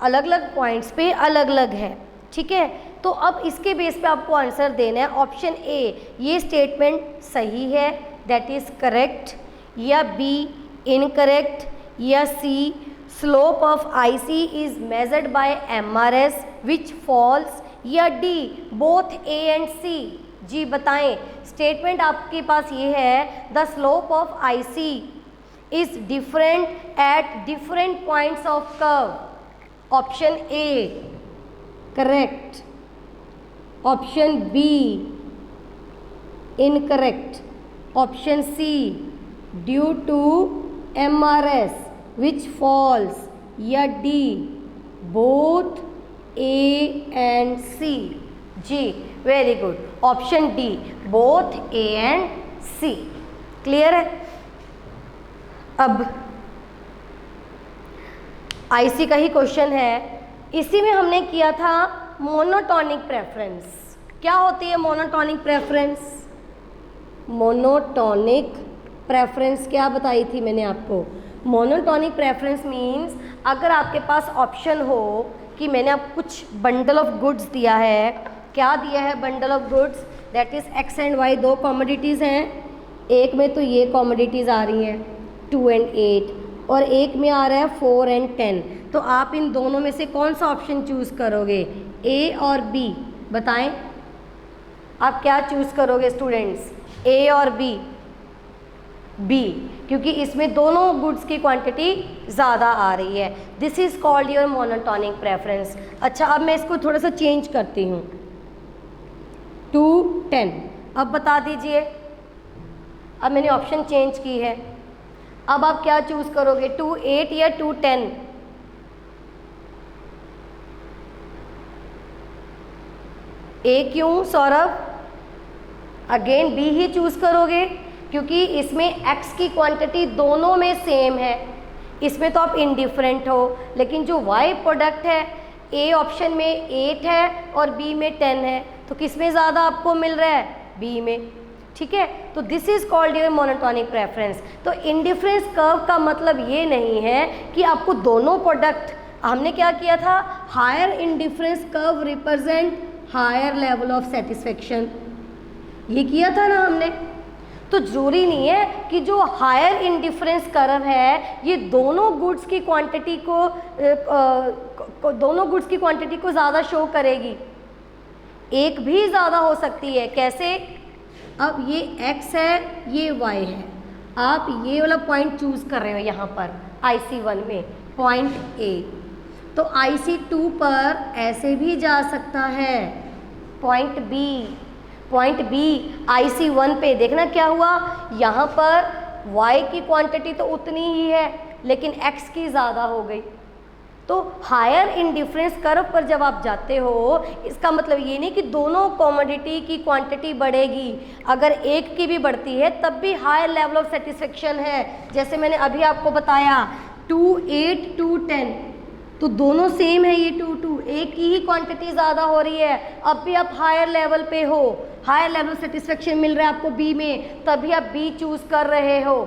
अलग अलग पॉइंट्स पे अलग अलग है। ठीक है, तो अब इसके बेस पे आपको आंसर देना है। ऑप्शन ए ये स्टेटमेंट सही है, दैट इज़ करेक्ट, या बी इनकरेक्ट, या C slope of IC is measured by MRS which falls, या D both A and C. जी बताएं, स्टेटमेंट आपके पास ये है the slope of IC is different at different points of curve. Option A correct, option B incorrect, option C due to MRS which falls, या D both A and C. जी very good, option D both A and C. Clear है? अब आईसी का ही क्वेश्चन है, इसी में हमने किया था मोनोटोनिक प्रेफरेंस। क्या होती है मोनोटोनिक प्रेफरेंस? मोनोटोनिक प्रेफरेंस क्या बताई थी मैंने आपको? मोनोटोनिक प्रेफरेंस मीन्स अगर आपके पास ऑप्शन हो कि मैंने आपको कुछ बंडल ऑफ गुड्स दिया है। क्या दिया है bundle of goods? That is X and Y, दो कॉमोडिटीज़ हैं। एक में तो ये कॉमोडिटीज़ आ रही हैं 2 and 8, और एक में आ रहा है 4 and 10। तो आप इन दोनों में से कौन सा ऑप्शन चूज़ करोगे? ए और बी? बताएं आप क्या चूज़ करोगे स्टूडेंट्स? ए और बी? बी, क्योंकि इसमें दोनों गुड्स की क्वांटिटी ज़्यादा आ रही है। This is called your monotonic preference. अच्छा, अब मैं इसको थोड़ा सा चेंज करती हूँ, 2, 10। अब बता दीजिए अब मैंने ऑप्शन चेंज की है, अब आप क्या चूज करोगे, 2 8 या 2 10? ए क्यों सौरभ? अगेन बी ही चूज करोगे क्योंकि इसमें एक्स की क्वांटिटी दोनों में सेम है, इसमें तो आप इनडिफरेंट हो, लेकिन जो वाई प्रोडक्ट है ए ऑप्शन में 8 है और बी में 10 है, तो किस में ज़्यादा आपको मिल रहा है, बी में। ठीक है, तो this is called your monotonic preference. तो इंडिफरेंस कर्व का मतलब ये नहीं है कि आपको दोनों प्रोडक्ट, हमने क्या किया था, higher indifference curve represent higher level of satisfaction, ये किया था ना हमने। तो जरूरी नहीं है कि जो हायर इंडिफरेंस कर्व है ये दोनों गुड्स की क्वांटिटी को ज़्यादा शो करेगी, एक भी ज़्यादा हो सकती है। कैसे? अब ये x है, ये y है, आप ये वाला पॉइंट चूज कर रहे हो यहाँ पर IC1 में, पॉइंट A, तो IC2 पर ऐसे भी जा सकता है, पॉइंट B IC1 पे देखना क्या हुआ, यहाँ पर y की क्वांटिटी तो उतनी ही है लेकिन x की ज़्यादा हो गई। तो हायर इंडिफरेंस कर्व पर जब आप जाते हो, इसका मतलब ये नहीं कि दोनों कमोडिटी की क्वांटिटी बढ़ेगी, अगर एक की भी बढ़ती है तब भी हायर लेवल ऑफ सेटिस्फेक्शन है। जैसे मैंने अभी आपको बताया 2 8 2 10, तो दोनों सेम है, ये 2 2, एक की ही क्वांटिटी ज़्यादा हो रही है, अब भी आप हायर लेवल पे हो, हायर लेवल सेटिस्फेक्शन मिल रहा है आपको बी में, तभी आप बी चूज कर रहे हो।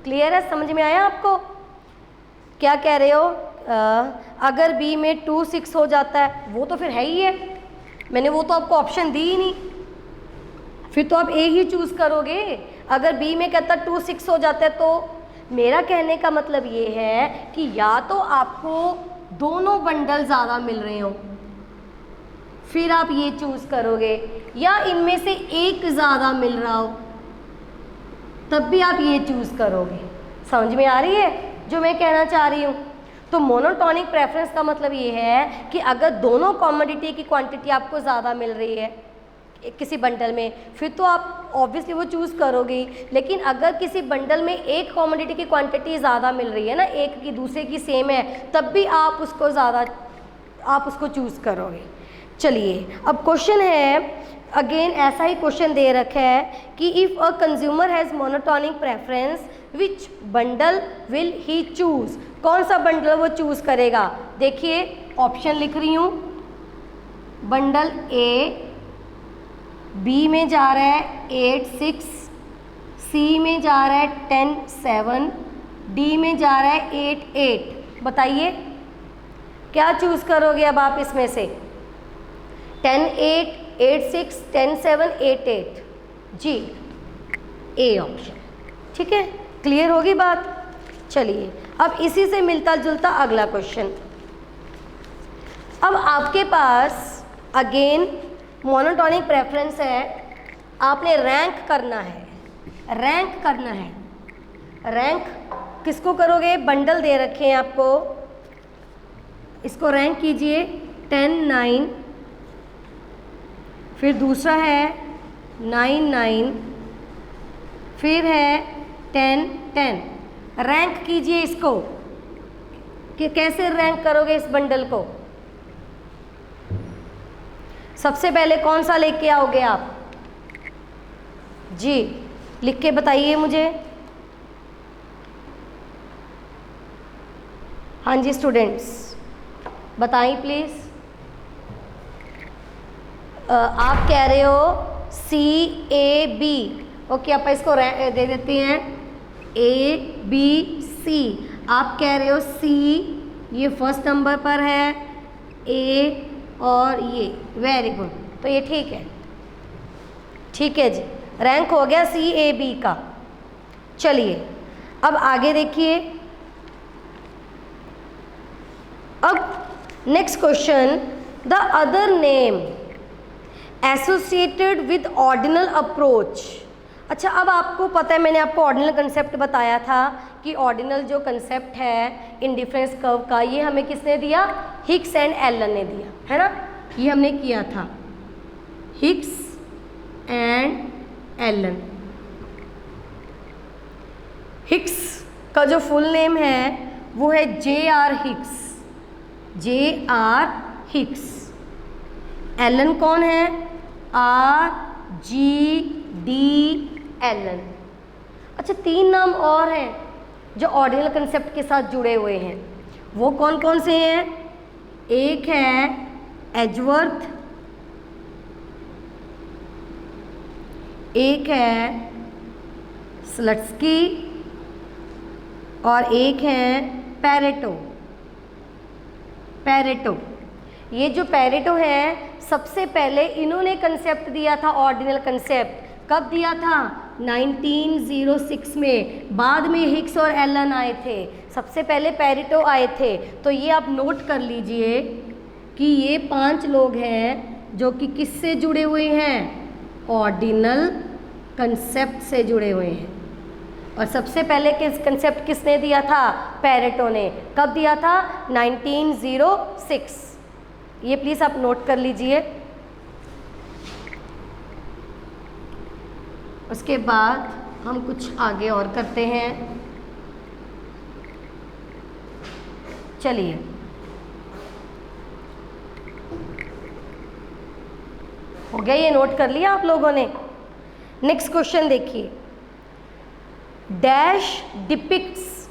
क्लियर है, समझ में आया आपको? क्या कह रहे हो? अगर बी में 2 6 हो जाता है, वो तो फिर है ही है, मैंने वो तो आपको ऑप्शन दी ही नहीं, फिर तो आप ए ही चूज करोगे। अगर बी में कहता 2 6 हो जाता है, तो मेरा कहने का मतलब ये है कि या तो आपको दोनों बंडल ज़्यादा मिल रहे हो फिर आप ये चूज करोगे, या इनमें से एक ज़्यादा मिल रहा हो तब भी आप ये चूज करोगे। समझ में आ रही है जो मैं कहना चाह रही हूँ? तो मोनोटोनिक प्रेफरेंस का मतलब ये है कि अगर दोनों कमोडिटी की क्वांटिटी आपको ज़्यादा मिल रही है किसी बंडल में, फिर तो आप ऑब्वियसली वो चूज़ करोगे। लेकिन अगर किसी बंडल में एक कमोडिटी की क्वांटिटी ज़्यादा मिल रही है ना, एक की दूसरे की सेम है, तब भी आप उसको चूज़ करोगे। चलिए अब क्वेश्चन है, अगेन ऐसा ही क्वेश्चन दे रखा है कि if a consumer has monotonic preference which bundle will he choose, कौन सा बंडल वो चूज़ करेगा। देखिए ऑप्शन लिख रही हूँ, बंडल ए बी में जा रहा है 8 6, सी में जा रहा है 10 7, डी में जा रहा है 8 8। बताइए क्या चूज़ करोगे अब आप इसमें से? 10 8 8 6 10 7 8 8, जी ए ऑप्शन। ठीक है, क्लियर होगी बात? चलिए अब इसी से मिलता जुलता अगला क्वेश्चन। अब आपके पास अगेन मोनोटोनिक प्रेफरेंस है, आपने रैंक करना है, रैंक किसको करोगे? बंडल दे रखे हैं आपको, इसको रैंक कीजिए 10 9, फिर दूसरा है 9 9, फिर है 10 10। रैंक कीजिए इसको, कि कैसे रैंक करोगे इस बंडल को? सबसे पहले कौन सा लेके आओगे आप? जी लिख के बताइए मुझे। हाँ जी स्टूडेंट्स बताइए प्लीज़। आप कह रहे हो CAB, ओके आप इसको दे देते हैं ABC। आप कह रहे हो C, ये फर्स्ट नंबर पर है, A और ये, वेरी गुड, तो ये ठीक है जी, रैंक हो गया CAB का। चलिए अब आगे देखिए, अब next question, the other name associated with ordinal approach. अच्छा अब आपको पता है, मैंने आपको ऑर्डिनल कंसेप्ट बताया था कि ऑर्डिनल जो कंसेप्ट है इंडिफरेंस कर्व का, ये हमें किसने दिया? हिक्स एंड एलन ने दिया है ना, ये हमने किया था, हिक्स एंड एलन। हिग्स का जो फुल नेम है वो है J.R. Higgs, J.R. Higgs. Elon कौन है? R.G.D. एलन। अच्छा, 3 नाम और हैं जो ऑर्डिनल कंसेप्ट के साथ जुड़े हुए हैं, वो कौन कौन से हैं? एक है एजवर्थ, एक है स्लट्सकी और एक है पैरेटो। पैरेटो, ये जो पैरेटो है सबसे पहले इन्होंने कंसेप्ट दिया था, ऑर्डिनल कंसेप्ट। कब दिया था? 1906 में। बाद में हिग्स और एलन आए थे, सबसे पहले पैरेटो आए थे। तो ये आप नोट कर लीजिए कि ये 5 लोग हैं जो कि किससे जुड़े हुए हैं? ऑर्डिनल कंसेप्ट से जुड़े हुए हैं। और सबसे पहले किस कंसेप्ट किसने दिया था? पैरेटो ने। कब दिया था? 1906। ये प्लीज़ आप नोट कर लीजिए। उसके बाद हम कुछ आगे और करते हैं। चलिए, हो गया, ये नोट कर लिया आप लोगों ने। नेक्स्ट क्वेश्चन देखिए। Dash depicts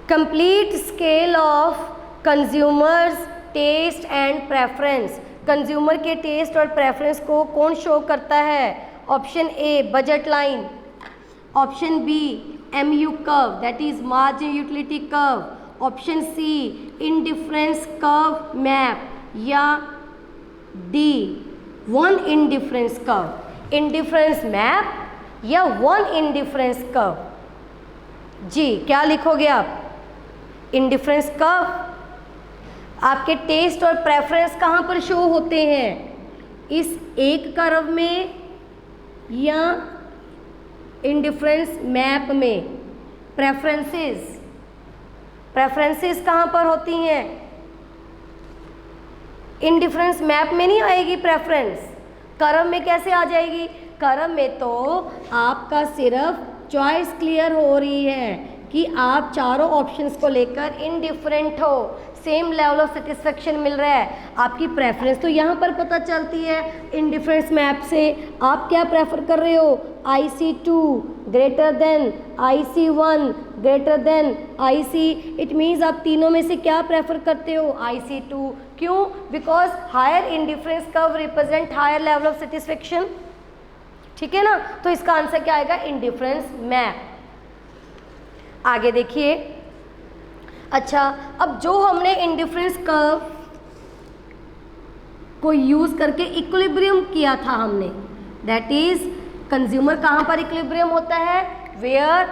complete scale of consumers taste and preference. Consumer के टेस्ट और प्रेफरेंस को कौन शो करता है? Option A budget line, option B MU curve that is margin utility curve, option C indifference curve map, या D one indifference curve. Indifference map या वन इंडिफरेंस कर्व? जी, क्या लिखोगे आप? Indifference curve. आपके टेस्ट और प्रेफरेंस कहाँ पर शो होते हैं? इस एक कर्व में या इंडिफरेंस मैप में? प्रेफरेंसेस, प्रेफरेंसेस कहाँ पर होती हैं? इंडिफरेंस मैप में नहीं आएगी प्रेफरेंस, कर्व में कैसे आ जाएगी? कर्व में तो आपका सिर्फ चॉइस क्लियर हो रही है कि आप चारों ऑप्शंस को लेकर इनडिफरेंट हो, सेम लेवल ऑफ सेटिस्फेक्शन मिल रहा है। आपकी प्रेफरेंस तो यहाँ पर पता चलती है इंडिफरेंस मैप से। आप क्या प्रेफर कर रहे हो? IC2 greater than IC1 greater than IC। It means आप तीनों में से क्या प्रेफर करते हो? IC2। क्यों? Because higher indifference curve represent higher level of satisfaction. ठीक है ना? तो इसका आंसर क्या आएगा? Indifference map. आगे देखिए। अच्छा, अब जो हमने इंडिफरेंस कर्व को यूज करके इक्विलिब्रियम किया था हमने, दैट इज कंज्यूमर कहाँ पर इक्विलिब्रियम होता है? Where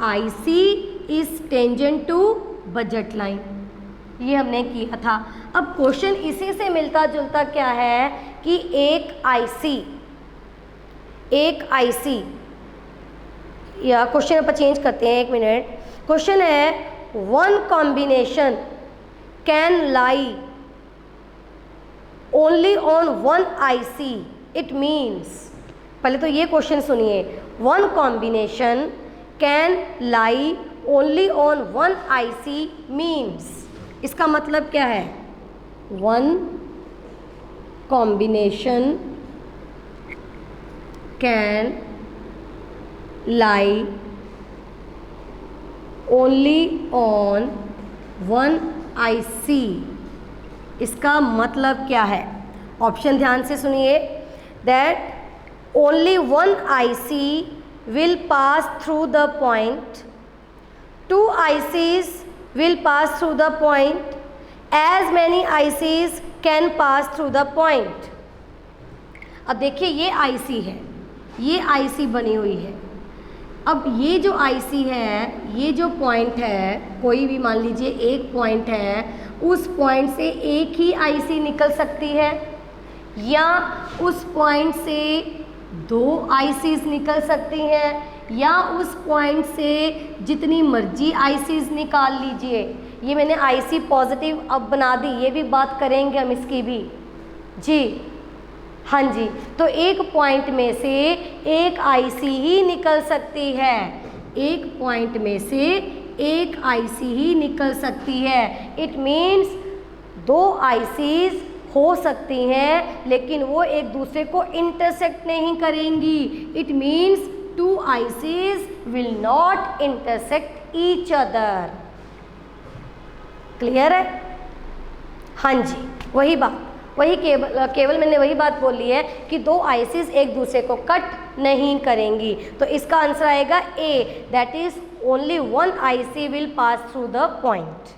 IC is tangent to budget line. ये हमने किया था। अब क्वेश्चन इसी से मिलता जुलता क्या है कि एक IC या क्वेश्चन पर चेंज करते हैं, 1 मिनट। क्वेश्चन है one combination can lie only on one IC। It means, पहले तो ये क्वेश्चन सुनिए, one combination can lie only on one IC means, इसका मतलब क्या है? One combination can lie only on one IC। इसका मतलब क्या है? ऑप्शन ध्यान से सुनिए। That only one IC will pass through the point, 2 ICs will pass through the point, as many ICs can pass through the point। अब देखिए, ये IC है, ये IC बनी हुई है। अब ये जो IC है, ये जो पॉइंट है, कोई भी मान लीजिए एक पॉइंट है, उस पॉइंट से एक ही IC निकल सकती है, या उस पॉइंट से 2 ICs निकल सकती हैं, या उस पॉइंट से जितनी मर्जी ICs निकाल लीजिए। ये मैंने IC पॉजिटिव अब बना दी, ये भी बात करेंगे हम इसकी भी। जी हाँ जी, तो एक पॉइंट में से एक IC ही निकल सकती है। एक पॉइंट में से एक आईसी ही निकल सकती है। इट मीन्स दो आईसीज हो सकती हैं लेकिन वो एक दूसरे को इंटरसेक्ट नहीं करेंगी। It means two ICs will not intersect each other. Clear है? हाँ जी, वही बात, वही केवल मैंने वही बात बोली है कि दो आईसीज एक दूसरे को कट नहीं करेंगी। तो इसका आंसर आएगा A, that is only one IC will pass through the point.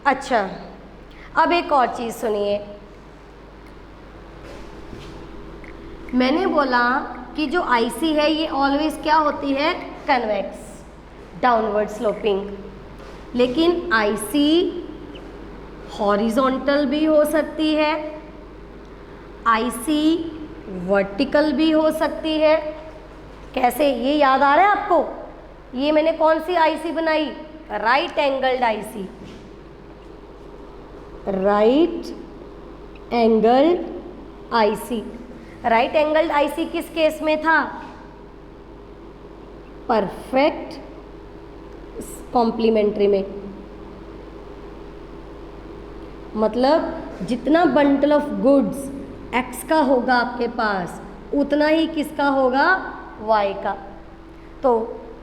अच्छा, अब एक और चीज़ सुनिए। मैंने बोला कि जो आईसी है ये ऑलवेज क्या होती है? Convex, downward sloping. लेकिन आईसी हॉरिजॉन्टल भी हो सकती है, आईसी वर्टिकल भी हो सकती है। कैसे, ये याद आ रहा है आपको? ये मैंने कौन सी आईसी बनाई? Right angled IC. Right angled IC. Right angled IC किस केस में था? परफेक्ट कॉम्प्लीमेंट्री में। मतलब जितना बंडल ऑफ गुड्स एक्स का होगा आपके पास उतना ही किसका होगा? वाई का। तो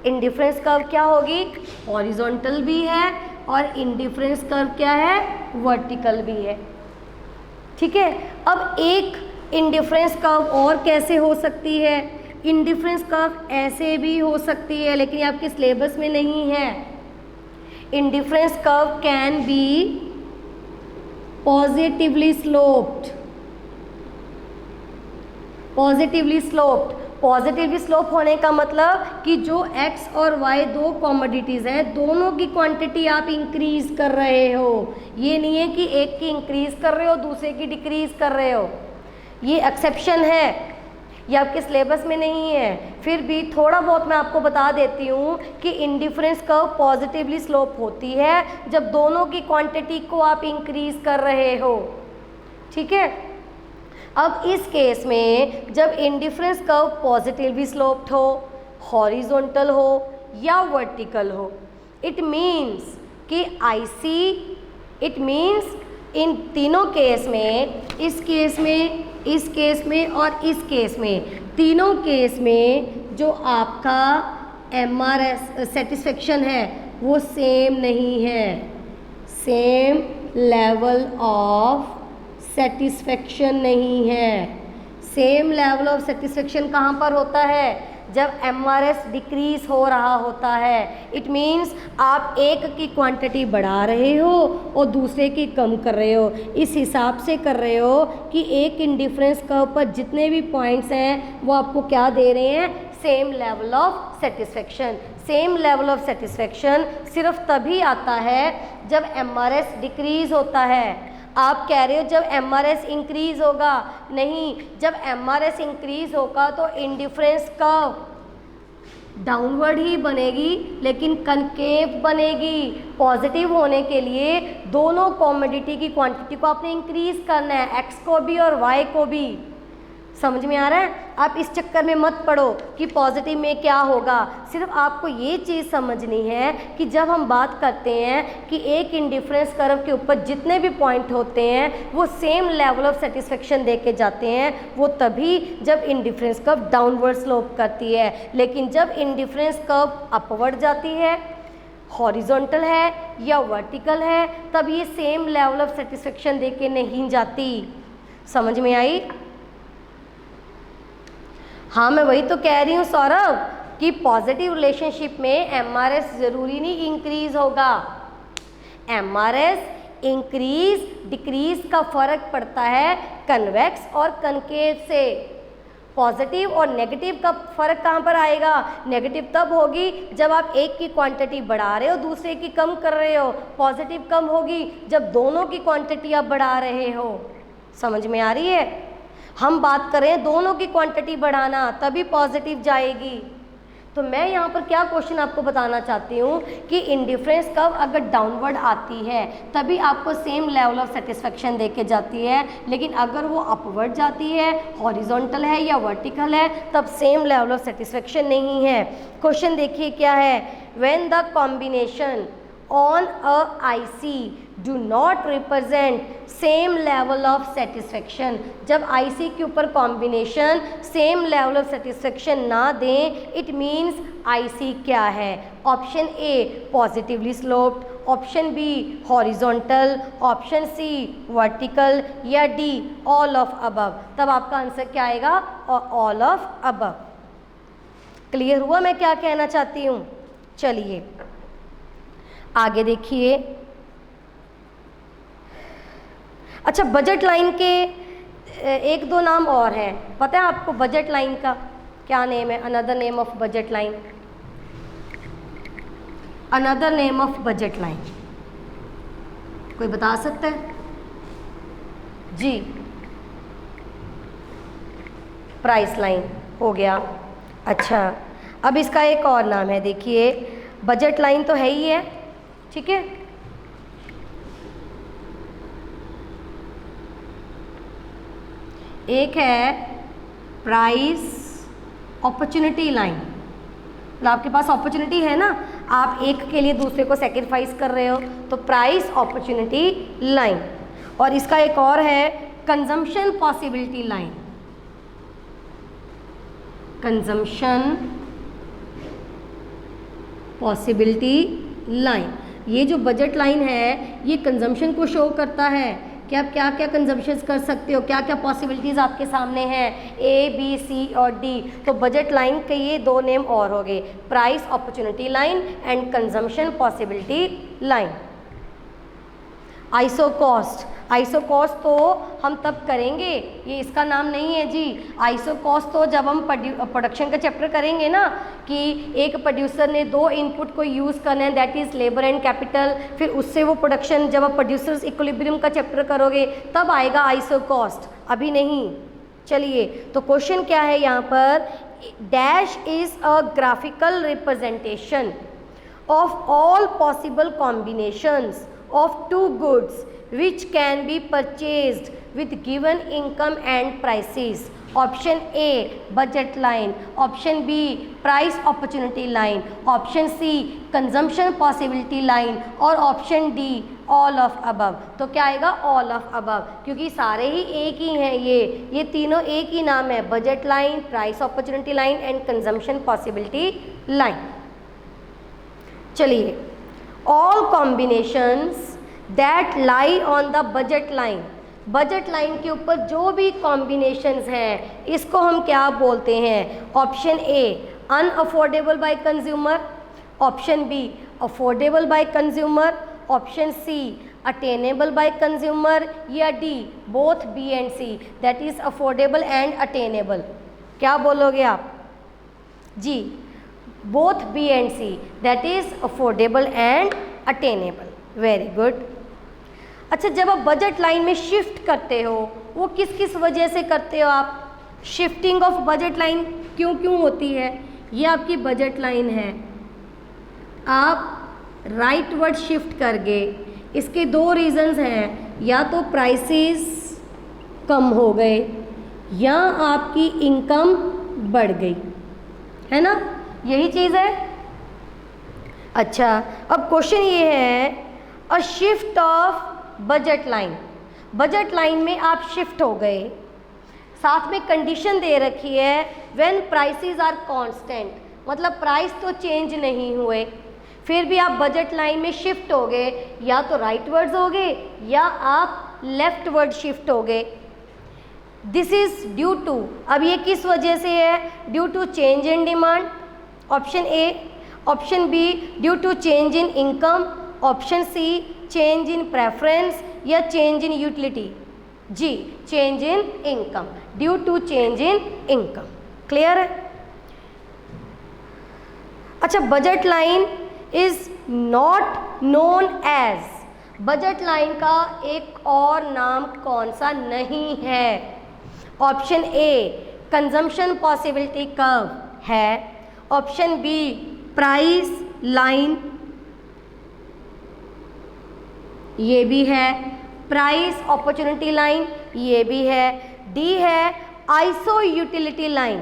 इंडिफरेंस कर्व क्या होगी? हॉरिजॉन्टल भी है और इंडिफरेंस कर्व क्या है? वर्टिकल भी है। ठीक है, अब एक इंडिफरेंस कर्व और कैसे हो सकती है? इंडिफरेंस कर्व ऐसे भी हो सकती है लेकिन आपके सिलेबस में नहीं है। Indifference curve can be positively sloped. Positively sloped, positively slope होने का मतलब कि जो x और y दो कॉमोडिटीज़ हैं दोनों की क्वांटिटी आप इंक्रीज कर रहे हो। ये नहीं है कि एक की इंक्रीज कर रहे हो दूसरे की डिक्रीज कर रहे हो। ये एक्सेप्शन है, ये आपके सिलेबस में नहीं है। फिर भी थोड़ा बहुत मैं आपको बता देती हूँ कि इंडिफरेंस कर्व पॉजिटिवली स्लोप होती है जब दोनों की क्वांटिटी को आप इंक्रीज कर रहे हो। ठीक है, अब इस केस में जब इंडिफरेंस कर्व पॉजिटिवली स्लोप्ड हो, हॉरिजॉन्टल हो या वर्टिकल हो, इट मीन्स कि आईसी, इट मीन्स इन तीनों केस में, इस केस में, इस केस में और इस केस में, तीनों केस में जो आपका एमआरएस सेटिस्फेक्शन है वो सेम नहीं है। सेम लेवल ऑफ सेटिस्फेक्शन नहीं है। सेम लेवल ऑफ सेटिस्फेक्शन कहाँ पर होता है? जब एमआरएस डिक्रीज हो रहा होता है। इट मीन्स आप एक की क्वांटिटी बढ़ा रहे हो और दूसरे की कम कर रहे हो। इस हिसाब से कर रहे हो कि एक इंडिफरेंस कर्व पर जितने भी पॉइंट्स हैं वो आपको क्या दे रहे हैं? Same level of satisfaction. Same level of satisfaction सिर्फ तभी आता है जब एमआरएस डिक्रीज होता है। आप कह रहे हो जब एमआरएस इंक्रीज होगा, नहीं, जब एमआरएस इंक्रीज होगा तो इंडिफरेंस कर्व डाउनवर्ड ही बनेगी लेकिन कनकेव बनेगी। पॉजिटिव होने के लिए दोनों कॉमोडिटी की क्वांटिटी को आपने इंक्रीज करना है, एक्स को भी और वाई को भी। समझ में आ रहा है? आप इस चक्कर में मत पड़ो कि पॉजिटिव में क्या होगा। सिर्फ आपको ये चीज़ समझनी है कि जब हम बात करते हैं कि एक इंडिफरेंस कर्व के ऊपर जितने भी पॉइंट होते हैं वो सेम लेवल ऑफ सेटिस्फेक्शन दे के जाते हैं, वो तभी जब इंडिफरेंस कर्व डाउनवर्ड स्लोप करती है। लेकिन जब इंडिफरेंस कर्व अपवर्ड जाती है, हॉरिजॉन्टल है या वर्टिकल है, तब ये सेम लेवल ऑफ सेटिस्फेक्शन दे के नहीं जाती। समझ में आई? हाँ, मैं वही तो कह रही हूँ सौरभ कि पॉजिटिव रिलेशनशिप में एमआरएस ज़रूरी नहीं इंक्रीज होगा। एमआरएस इंक्रीज डिक्रीज का फ़र्क पड़ता है कन्वेक्स और कनकेव से। पॉजिटिव और नेगेटिव का फ़र्क कहाँ पर आएगा? नेगेटिव तब होगी जब आप एक की क्वांटिटी बढ़ा रहे हो दूसरे की कम कर रहे हो। पॉजिटिव कम होगी जब दोनों की क्वांटिटी आप बढ़ा रहे हो। समझ में आ रही है? हम बात करें दोनों की क्वांटिटी बढ़ाना, तभी पॉजिटिव जाएगी। तो मैं यहाँ पर क्या क्वेश्चन आपको बताना चाहती हूँ कि इंडिफरेंस कर्व अगर डाउनवर्ड आती है तभी आपको सेम लेवल ऑफ सेटिस्फेक्शन दे के जाती है, लेकिन अगर वो अपवर्ड जाती है, हॉरिजॉन्टल है या वर्टिकल है, तब सेम लेवल ऑफ सेटिस्फेक्शन नहीं है। क्वेश्चन देखिए क्या है, when the combination on a IC do not represent same level of satisfaction, जब IC के ऊपर combination same level of satisfaction ना दें, इट मीन्स IC क्या है? Option A positively sloped, option B horizontal, option C vertical या डी ऑल ऑफ अबव। तब आपका आंसर क्या आएगा? All of above. क्लियर हुआ मैं क्या कहना चाहती हूँ? चलिए आगे देखिए। अच्छा, बजट लाइन के एक दो नाम और हैं, पता है आपको बजट लाइन का क्या नेम है? Another name of budget line, another name of budget line कोई बता सकता है जी? प्राइस लाइन हो गया। अच्छा, अब इसका एक और नाम है, देखिए बजट लाइन तो है ही है, ठीक है, एक है प्राइस अपॉर्चुनिटी लाइन। मतलब आपके पास अपॉर्चुनिटी है ना, आप एक के लिए दूसरे को सेक्रीफाइस कर रहे हो, तो प्राइस अपॉर्चुनिटी लाइन। और इसका एक और है consumption possibility line, consumption possibility line. ये जो बजट लाइन है ये कंजम्पशन को शो करता है कि आप क्या क्या कंजम्पशंस कर सकते हो, क्या क्या पॉसिबिलिटीज़ आपके सामने हैं, ए बी सी और डी। तो बजट लाइन के ये दो नेम और हो गए, price opportunity line and consumption possibility line. Iso cost, iso cost तो हम तब करेंगे, ये इसका नाम नहीं है जी। आइसो कॉस्ट तो जब हम प्रोडक्शन का चैप्टर करेंगे ना, कि एक प्रोड्यूसर ने दो इनपुट को यूज़ करना है, that is labour and capital, फिर उससे वो प्रोडक्शन, जब आप प्रोड्यूसर्स इक्विलिब्रियम का चैप्टर करोगे तब आएगा आइसो कॉस्ट, अभी नहीं। चलिए, तो क्वेश्चन क्या है यहाँ पर, dash is a graphical representation of all possible combinations of two goods which can be purchased with given income and prices. Option A budget line, option B price opportunity line, option C consumption possibility line और option D all of above। तो क्या आएगा? all of above, क्योंकि सारे ही एक ही हैं, ये तीनों एक ही नाम है, budget line, price opportunity line and consumption possibility line. चलिए, all combinations that lie on the budget line, budget line के ऊपर जो भी कॉम्बिनेशंस हैं इसको हम क्या बोलते हैं? Option A unaffordable by consumer, option B affordable by consumer, option C attainable by consumer, या D both B and C, that is affordable and attainable. क्या बोलोगे आप जी? Both B and C, that is affordable and attainable. Very good. अच्छा, जब आप बजट लाइन में शिफ्ट करते हो, वो किस किस वजह से करते हो आप? शिफ्टिंग ऑफ बजट लाइन क्यों होती है? ये आपकी बजट लाइन है, आप राइट वर्ड शिफ्ट कर गए, इसके दो रीजंस हैं, या तो प्राइसेस कम हो गए या आपकी इनकम बढ़ गई, है ना, यही चीज़ है। अच्छा, अब क्वेश्चन ये है, अ shift of budget line, budget line में आप शिफ्ट हो गए, साथ में कंडीशन दे रखी है व्हेन प्राइसेस आर कांस्टेंट, मतलब प्राइस तो चेंज नहीं हुए, फिर भी आप बजट लाइन में शिफ्ट हो गए, या तो राइट वर्ड्स हो गए या आप लेफ्ट वर्ड शिफ्ट हो गए। दिस इज ड्यू टू, अब ये किस वजह से है? Due to change in demand, option A, option B due to change in income, option C change in preference, या चेंज इन यूटिलिटी। जी, change in income, due to change in income. Clear है? अच्छा, budget line is not known as, budget line का एक और नाम कौन सा नहीं है? Option A consumption possibility curve है, ऑप्शन बी प्राइस लाइन, ये भी है। प्राइस अपॉर्चुनिटी लाइन, ये भी है। डी है iso utility line,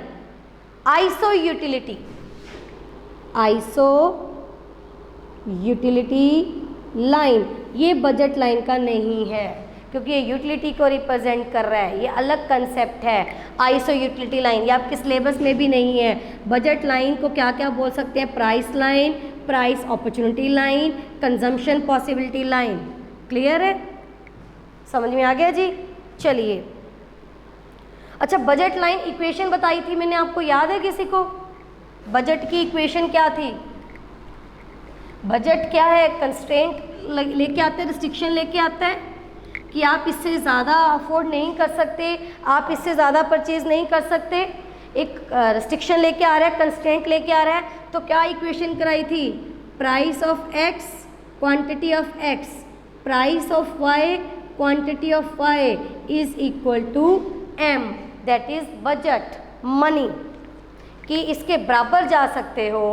iso utility, iso utility line, ये बजट लाइन का नहीं है क्योंकि ये यूटिलिटी को रिप्रेजेंट कर रहा है, ये अलग कंसेप्ट है। आइसो यूटिलिटी लाइन ये आपके सिलेबस में भी नहीं है। बजट लाइन को क्या क्या बोल सकते हैं? Price line, price opportunity line, consumption possibility line. Clear है? समझ में आ गया जी? चलिए, अच्छा बजट लाइन इक्वेशन बताई थी मैंने आपको, याद है किसी को? बजट की इक्वेशन क्या थी? बजट क्या है? कंस्ट्रेंट लेके आता है, रिस्ट्रिक्शन लेके आता है कि आप इससे ज़्यादा अफोर्ड नहीं कर सकते, आप इससे ज़्यादा परचेज नहीं कर सकते। एक रिस्ट्रिक्शन लेके आ रहा है, कंस्ट्रेंट लेके आ रहा है, तो क्या इक्वेशन कराई थी? Price of X, quantity of X, price of Y, quantity of Y is equal to M, that is budget money. कि इसके बराबर जा सकते हो,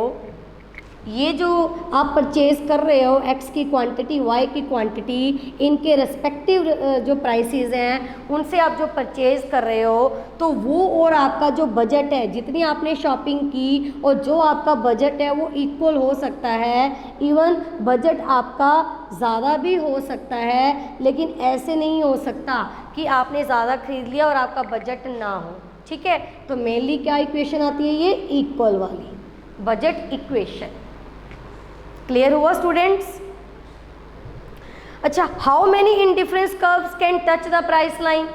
ये जो आप परचेज कर रहे हो एक्स की क्वांटिटी, वाई की क्वांटिटी, इनके रेस्पेक्टिव जो प्राइसेस हैं उनसे आप जो परचेज कर रहे हो, तो वो और आपका जो बजट है, जितनी आपने शॉपिंग की और जो आपका बजट है वो इक्वल हो सकता है। इवन बजट आपका ज़्यादा भी हो सकता है, लेकिन ऐसे नहीं हो सकता कि आपने ज़्यादा खरीद लिया और आपका बजट ना हो। ठीक है, तो मेनली क्या इक्वेशन आती है? ये इक्वल वाली बजट इक्वेशन। क्लियर हुआ स्टूडेंट्स? अच्छा, how many indifference curves can touch the price line?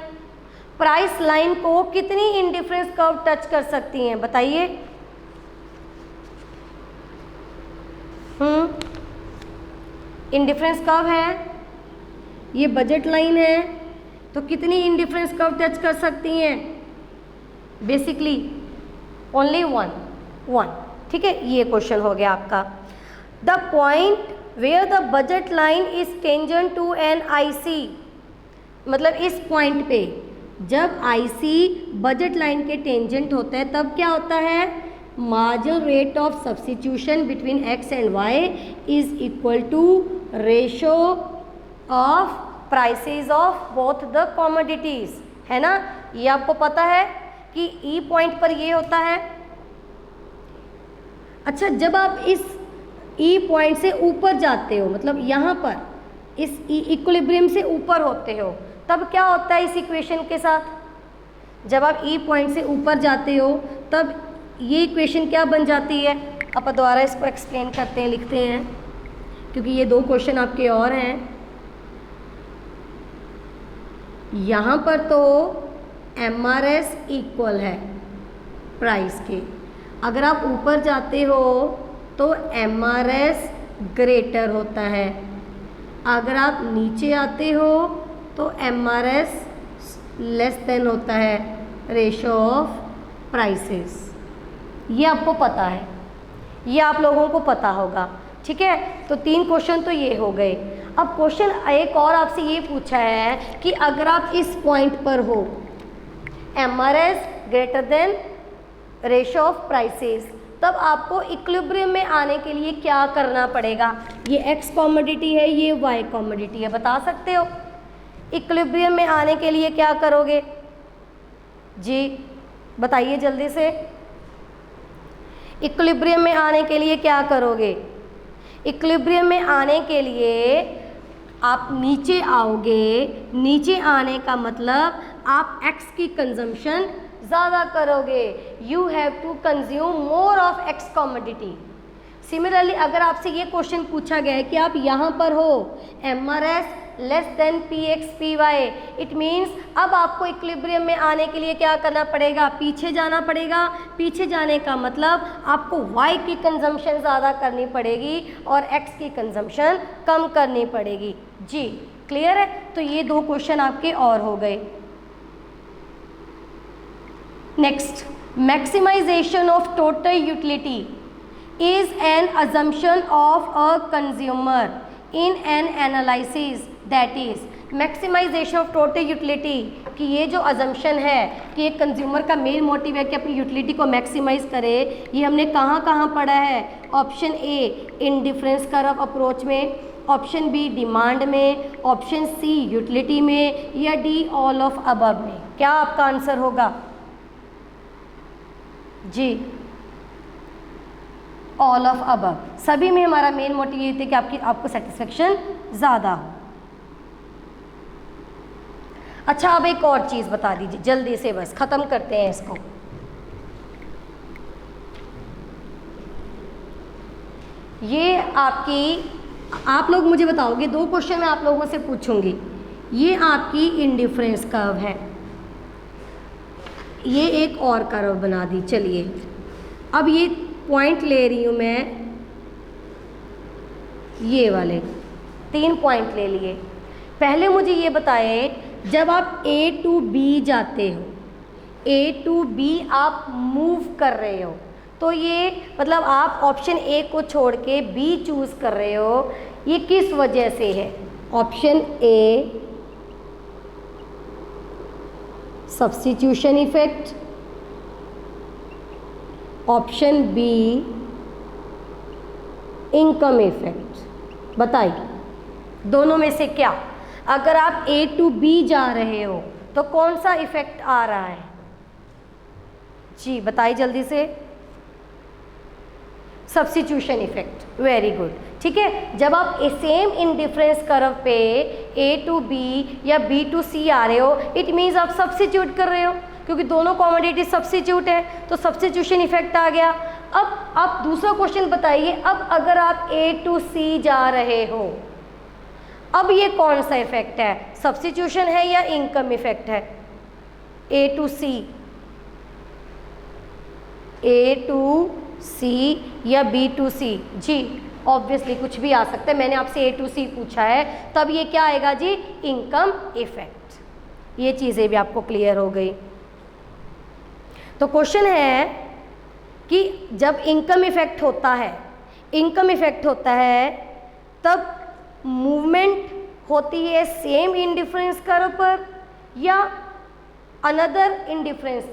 Price line को कितनी इंडिफरेंस कर्व टच कर सकती हैं बताइए? इंडिफरेंस कर्व है, ये बजट लाइन है, तो कितनी इंडिफरेंस कर्व टच कर सकती हैं? Basically only one. ठीक है, ये क्वेश्चन हो गया आपका। The point where the budget line is tangent to an IC, मतलब इस पॉइंट पे जब आईसी बजट लाइन के टेंजेंट होता है तब क्या होता है? Marginal rate of substitution between X and Y is equal to ratio of prices of both the commodities, है ना? ये आपको पता है कि ई पॉइंट पर ये होता है। अच्छा, जब आप इस ई पॉइंट से ऊपर जाते हो, मतलब यहाँ पर इस इक्विलिब्रियम से ऊपर होते हो, तब क्या होता है इस इक्वेशन के साथ? जब आप ई पॉइंट से ऊपर जाते हो तब ये इक्वेशन क्या बन जाती है? आप दोबारा इसको एक्सप्लेन करते हैं, लिखते हैं, क्योंकि ये दो क्वेश्चन आपके और हैं। यहाँ पर तो MRS इक्वल है प्राइस के, अगर आप ऊपर जाते हो तो MRS ग्रेटर होता है, अगर आप नीचे आते हो तो MRS लेस देन होता है, रेशो ऑफ प्राइसेस। ये आपको पता है, ये आप लोगों को पता होगा। ठीक है, तो 3 क्वेश्चन तो ये हो गए। अब क्वेश्चन एक और आपसे ये पूछा है कि अगर आप इस पॉइंट पर हो, MRS greater than ratio of prices, तब आपको इक्विलिब्रियम में आने के लिए क्या करना पड़ेगा? ये एक्स कमोडिटी है, ये वाई कमोडिटी है, बता सकते हो? इक्विलिब्रियम में आने के लिए क्या करोगे जी? बताइए जल्दी से। इक्विलिब्रियम में आने के लिए क्या करोगे? इक्विलिब्रियम में आने के लिए आप नीचे आओगे। नीचे आने का मतलब आप एक्स की कंजम्पशन ज़्यादा करोगे। You have to consume more of X commodity. Similarly अगर आपसे ये क्वेश्चन पूछा गया है कि आप यहाँ पर हो, MRS less than PX/PY, it means अब आपको इक्विलिब्रियम में आने के लिए क्या करना पड़ेगा? पीछे जाना पड़ेगा। पीछे जाने का मतलब आपको Y की कंजम्पशन ज़्यादा करनी पड़ेगी और X की कंजम्पशन कम करनी पड़ेगी। जी क्लियर है? तो ये 2 क्वेश्चन आपके और हो गए। Next, maximisation of total utility is an assumption of a consumer in an analysis that is maximisation of total utility, कि ये जो अजम्पशन है कि एक कंज्यूमर का मेन मोटिव है कि अपनी यूटिलिटी को मैक्सिमाइज करे, ये हमने कहाँ कहाँ पढ़ा है? ऑप्शन ए इंडिफरेंस कर्व अप्रोच में, ऑप्शन बी डिमांड में, ऑप्शन सी यूटिलिटी में, या डी ऑल ऑफ अबव में। क्या आपका आंसर होगा जी? All of above. सभी में हमारा मेन मोटिव ये थे कि आपको सेटिस्फेक्शन ज़्यादा हो। अच्छा, अब एक और चीज़ बता दीजिए जल्दी से, बस ख़त्म करते हैं इसको। ये आप लोग मुझे बताओगे, 2 क्वेश्चन मैं आप लोगों से पूछूंगी। ये आपकी इंडिफरेंस कर्व है, ये एक और कर्व बना दी। चलिए अब ये पॉइंट ले रही हूँ मैं, ये वाले 3 पॉइंट ले लिए। पहले मुझे ये बताए, जब आप A टू B जाते हो, A टू B आप मूव कर रहे हो, तो ये मतलब आप ऑप्शन A को छोड़ के B चूज़ कर रहे हो, ये किस वजह से है? Option A substitution effect, option B income effect. बताइए दोनों में से क्या? अगर आप A टू B जा रहे हो तो कौन सा इफेक्ट आ रहा है जी? बताइए जल्दी से। Substitution effect, very good. ठीक है, जब आप सेम इंडिफरेंस कर्व पे A टू B या B टू C आ रहे हो, इट मीन्स आप सब्स्टिट्यूट कर रहे हो, क्योंकि दोनों कॉमोडिटी सब्स्टिट्यूट है, तो सब्स्टिट्यूशन इफेक्ट आ गया। अब आप दूसरा क्वेश्चन बताइए, अब अगर आप A टू C जा रहे हो, अब ये कौन सा इफेक्ट है? सब्स्टिट्यूशन है या इनकम इफेक्ट है? A to C, A to C या B टू C? जी ऑब्वियसली कुछ भी आ सकता है, मैंने आपसे A टू C पूछा है, तब ये क्या आएगा जी? Income effect. ये चीज़ें भी आपको क्लियर हो गई। तो क्वेश्चन है कि जब इनकम इफेक्ट होता है, तब मूवमेंट होती है सेम इंडिफरेंस कर्व पर या अनदर इंडिफरेंस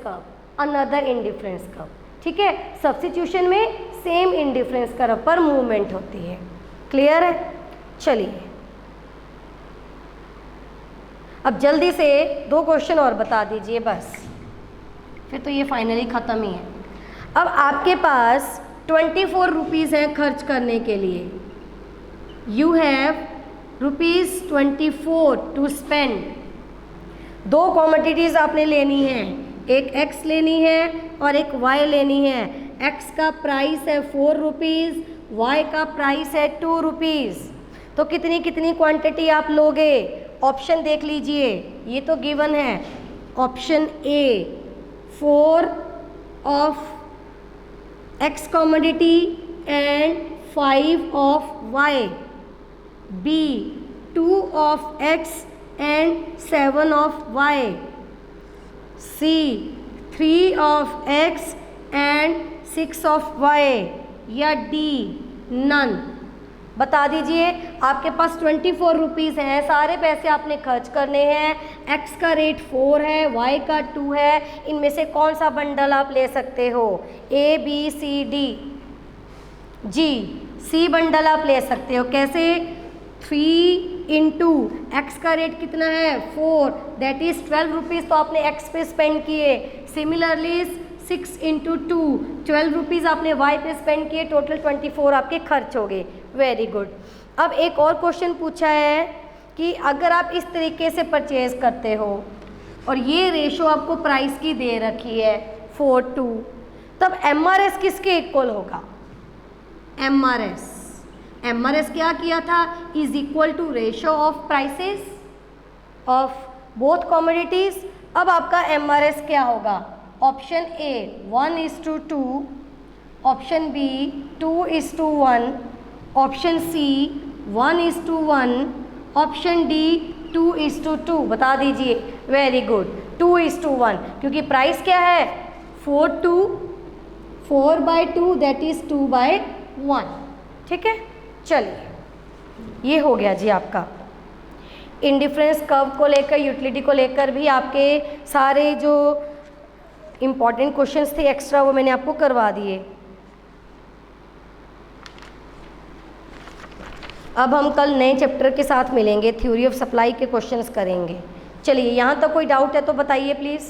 कर्व? ठीक है, सब्स्टिट्यूशन में सेम इंडिफरेंस कर्व पर मूवमेंट होती है। क्लियर है? चलिए अब जल्दी से 2 क्वेश्चन और बता दीजिए, बस फिर तो ये फाइनली ख़त्म ही है। अब आपके पास 24 रुपीज़ हैं खर्च करने के लिए। You have ₹24 to spend. 2 commodities आपने लेनी है, एक X लेनी है और एक Y लेनी है। X का प्राइस है 4 रुपीज़, Y का प्राइस है 2 रुपीज़। तो कितनी कितनी क्वांटिटी आप लोगे? ऑप्शन देख लीजिए, ये तो गिवन है। Option A 4 of X commodity and 5 of Y, B 2 of X and 7 of Y, C 3 of X and 6 of Y, या D नन। बता दीजिए, आपके पास 24 रुपीज़ हैं, सारे पैसे आपने खर्च करने हैं। X का रेट 4 है, Y का 2 है, इनमें से कौन सा बंडल आप ले सकते हो? A B C D? जी C बंडल आप ले सकते हो। कैसे? 3 इंटू X का रेट कितना है? 4, दैट इज़ 12 रुपीज़, तो आपने X पे स्पेंड किए। सिमिलरली 6 इंटू 2, 12 रुपीज़ आपने Y पे स्पेंड किए, टोटल 24 आपके खर्च हो गए। Very good. अब एक और क्वेश्चन पूछा है कि अगर आप इस तरीके से परचेज करते हो और ये रेशो आपको प्राइस की दे रखी है 4:2, तब MRS किसके इक्वल होगा? MRS क्या किया था? Is equal to ratio of prices of both commodities. अब आपका MRS क्या होगा? Option A 1:2, option B 2:1, option C 1:1, option D 2:2। बता दीजिए। वेरी गुड, 2:1, क्योंकि प्राइस क्या है? 4/2 दैट इज़ 2/1। ठीक है, चलिए ये हो गया जी आपका। इंडिफरेंस कर्व को लेकर, यूटिलिटी को लेकर भी आपके सारे जो इम्पॉर्टेंट क्वेश्चंस थे एक्स्ट्रा वो मैंने आपको करवा दिए। अब हम कल नए चैप्टर के साथ मिलेंगे, थ्योरी ऑफ सप्लाई के क्वेश्चंस करेंगे। चलिए, यहाँ तक कोई डाउट है तो बताइए प्लीज़।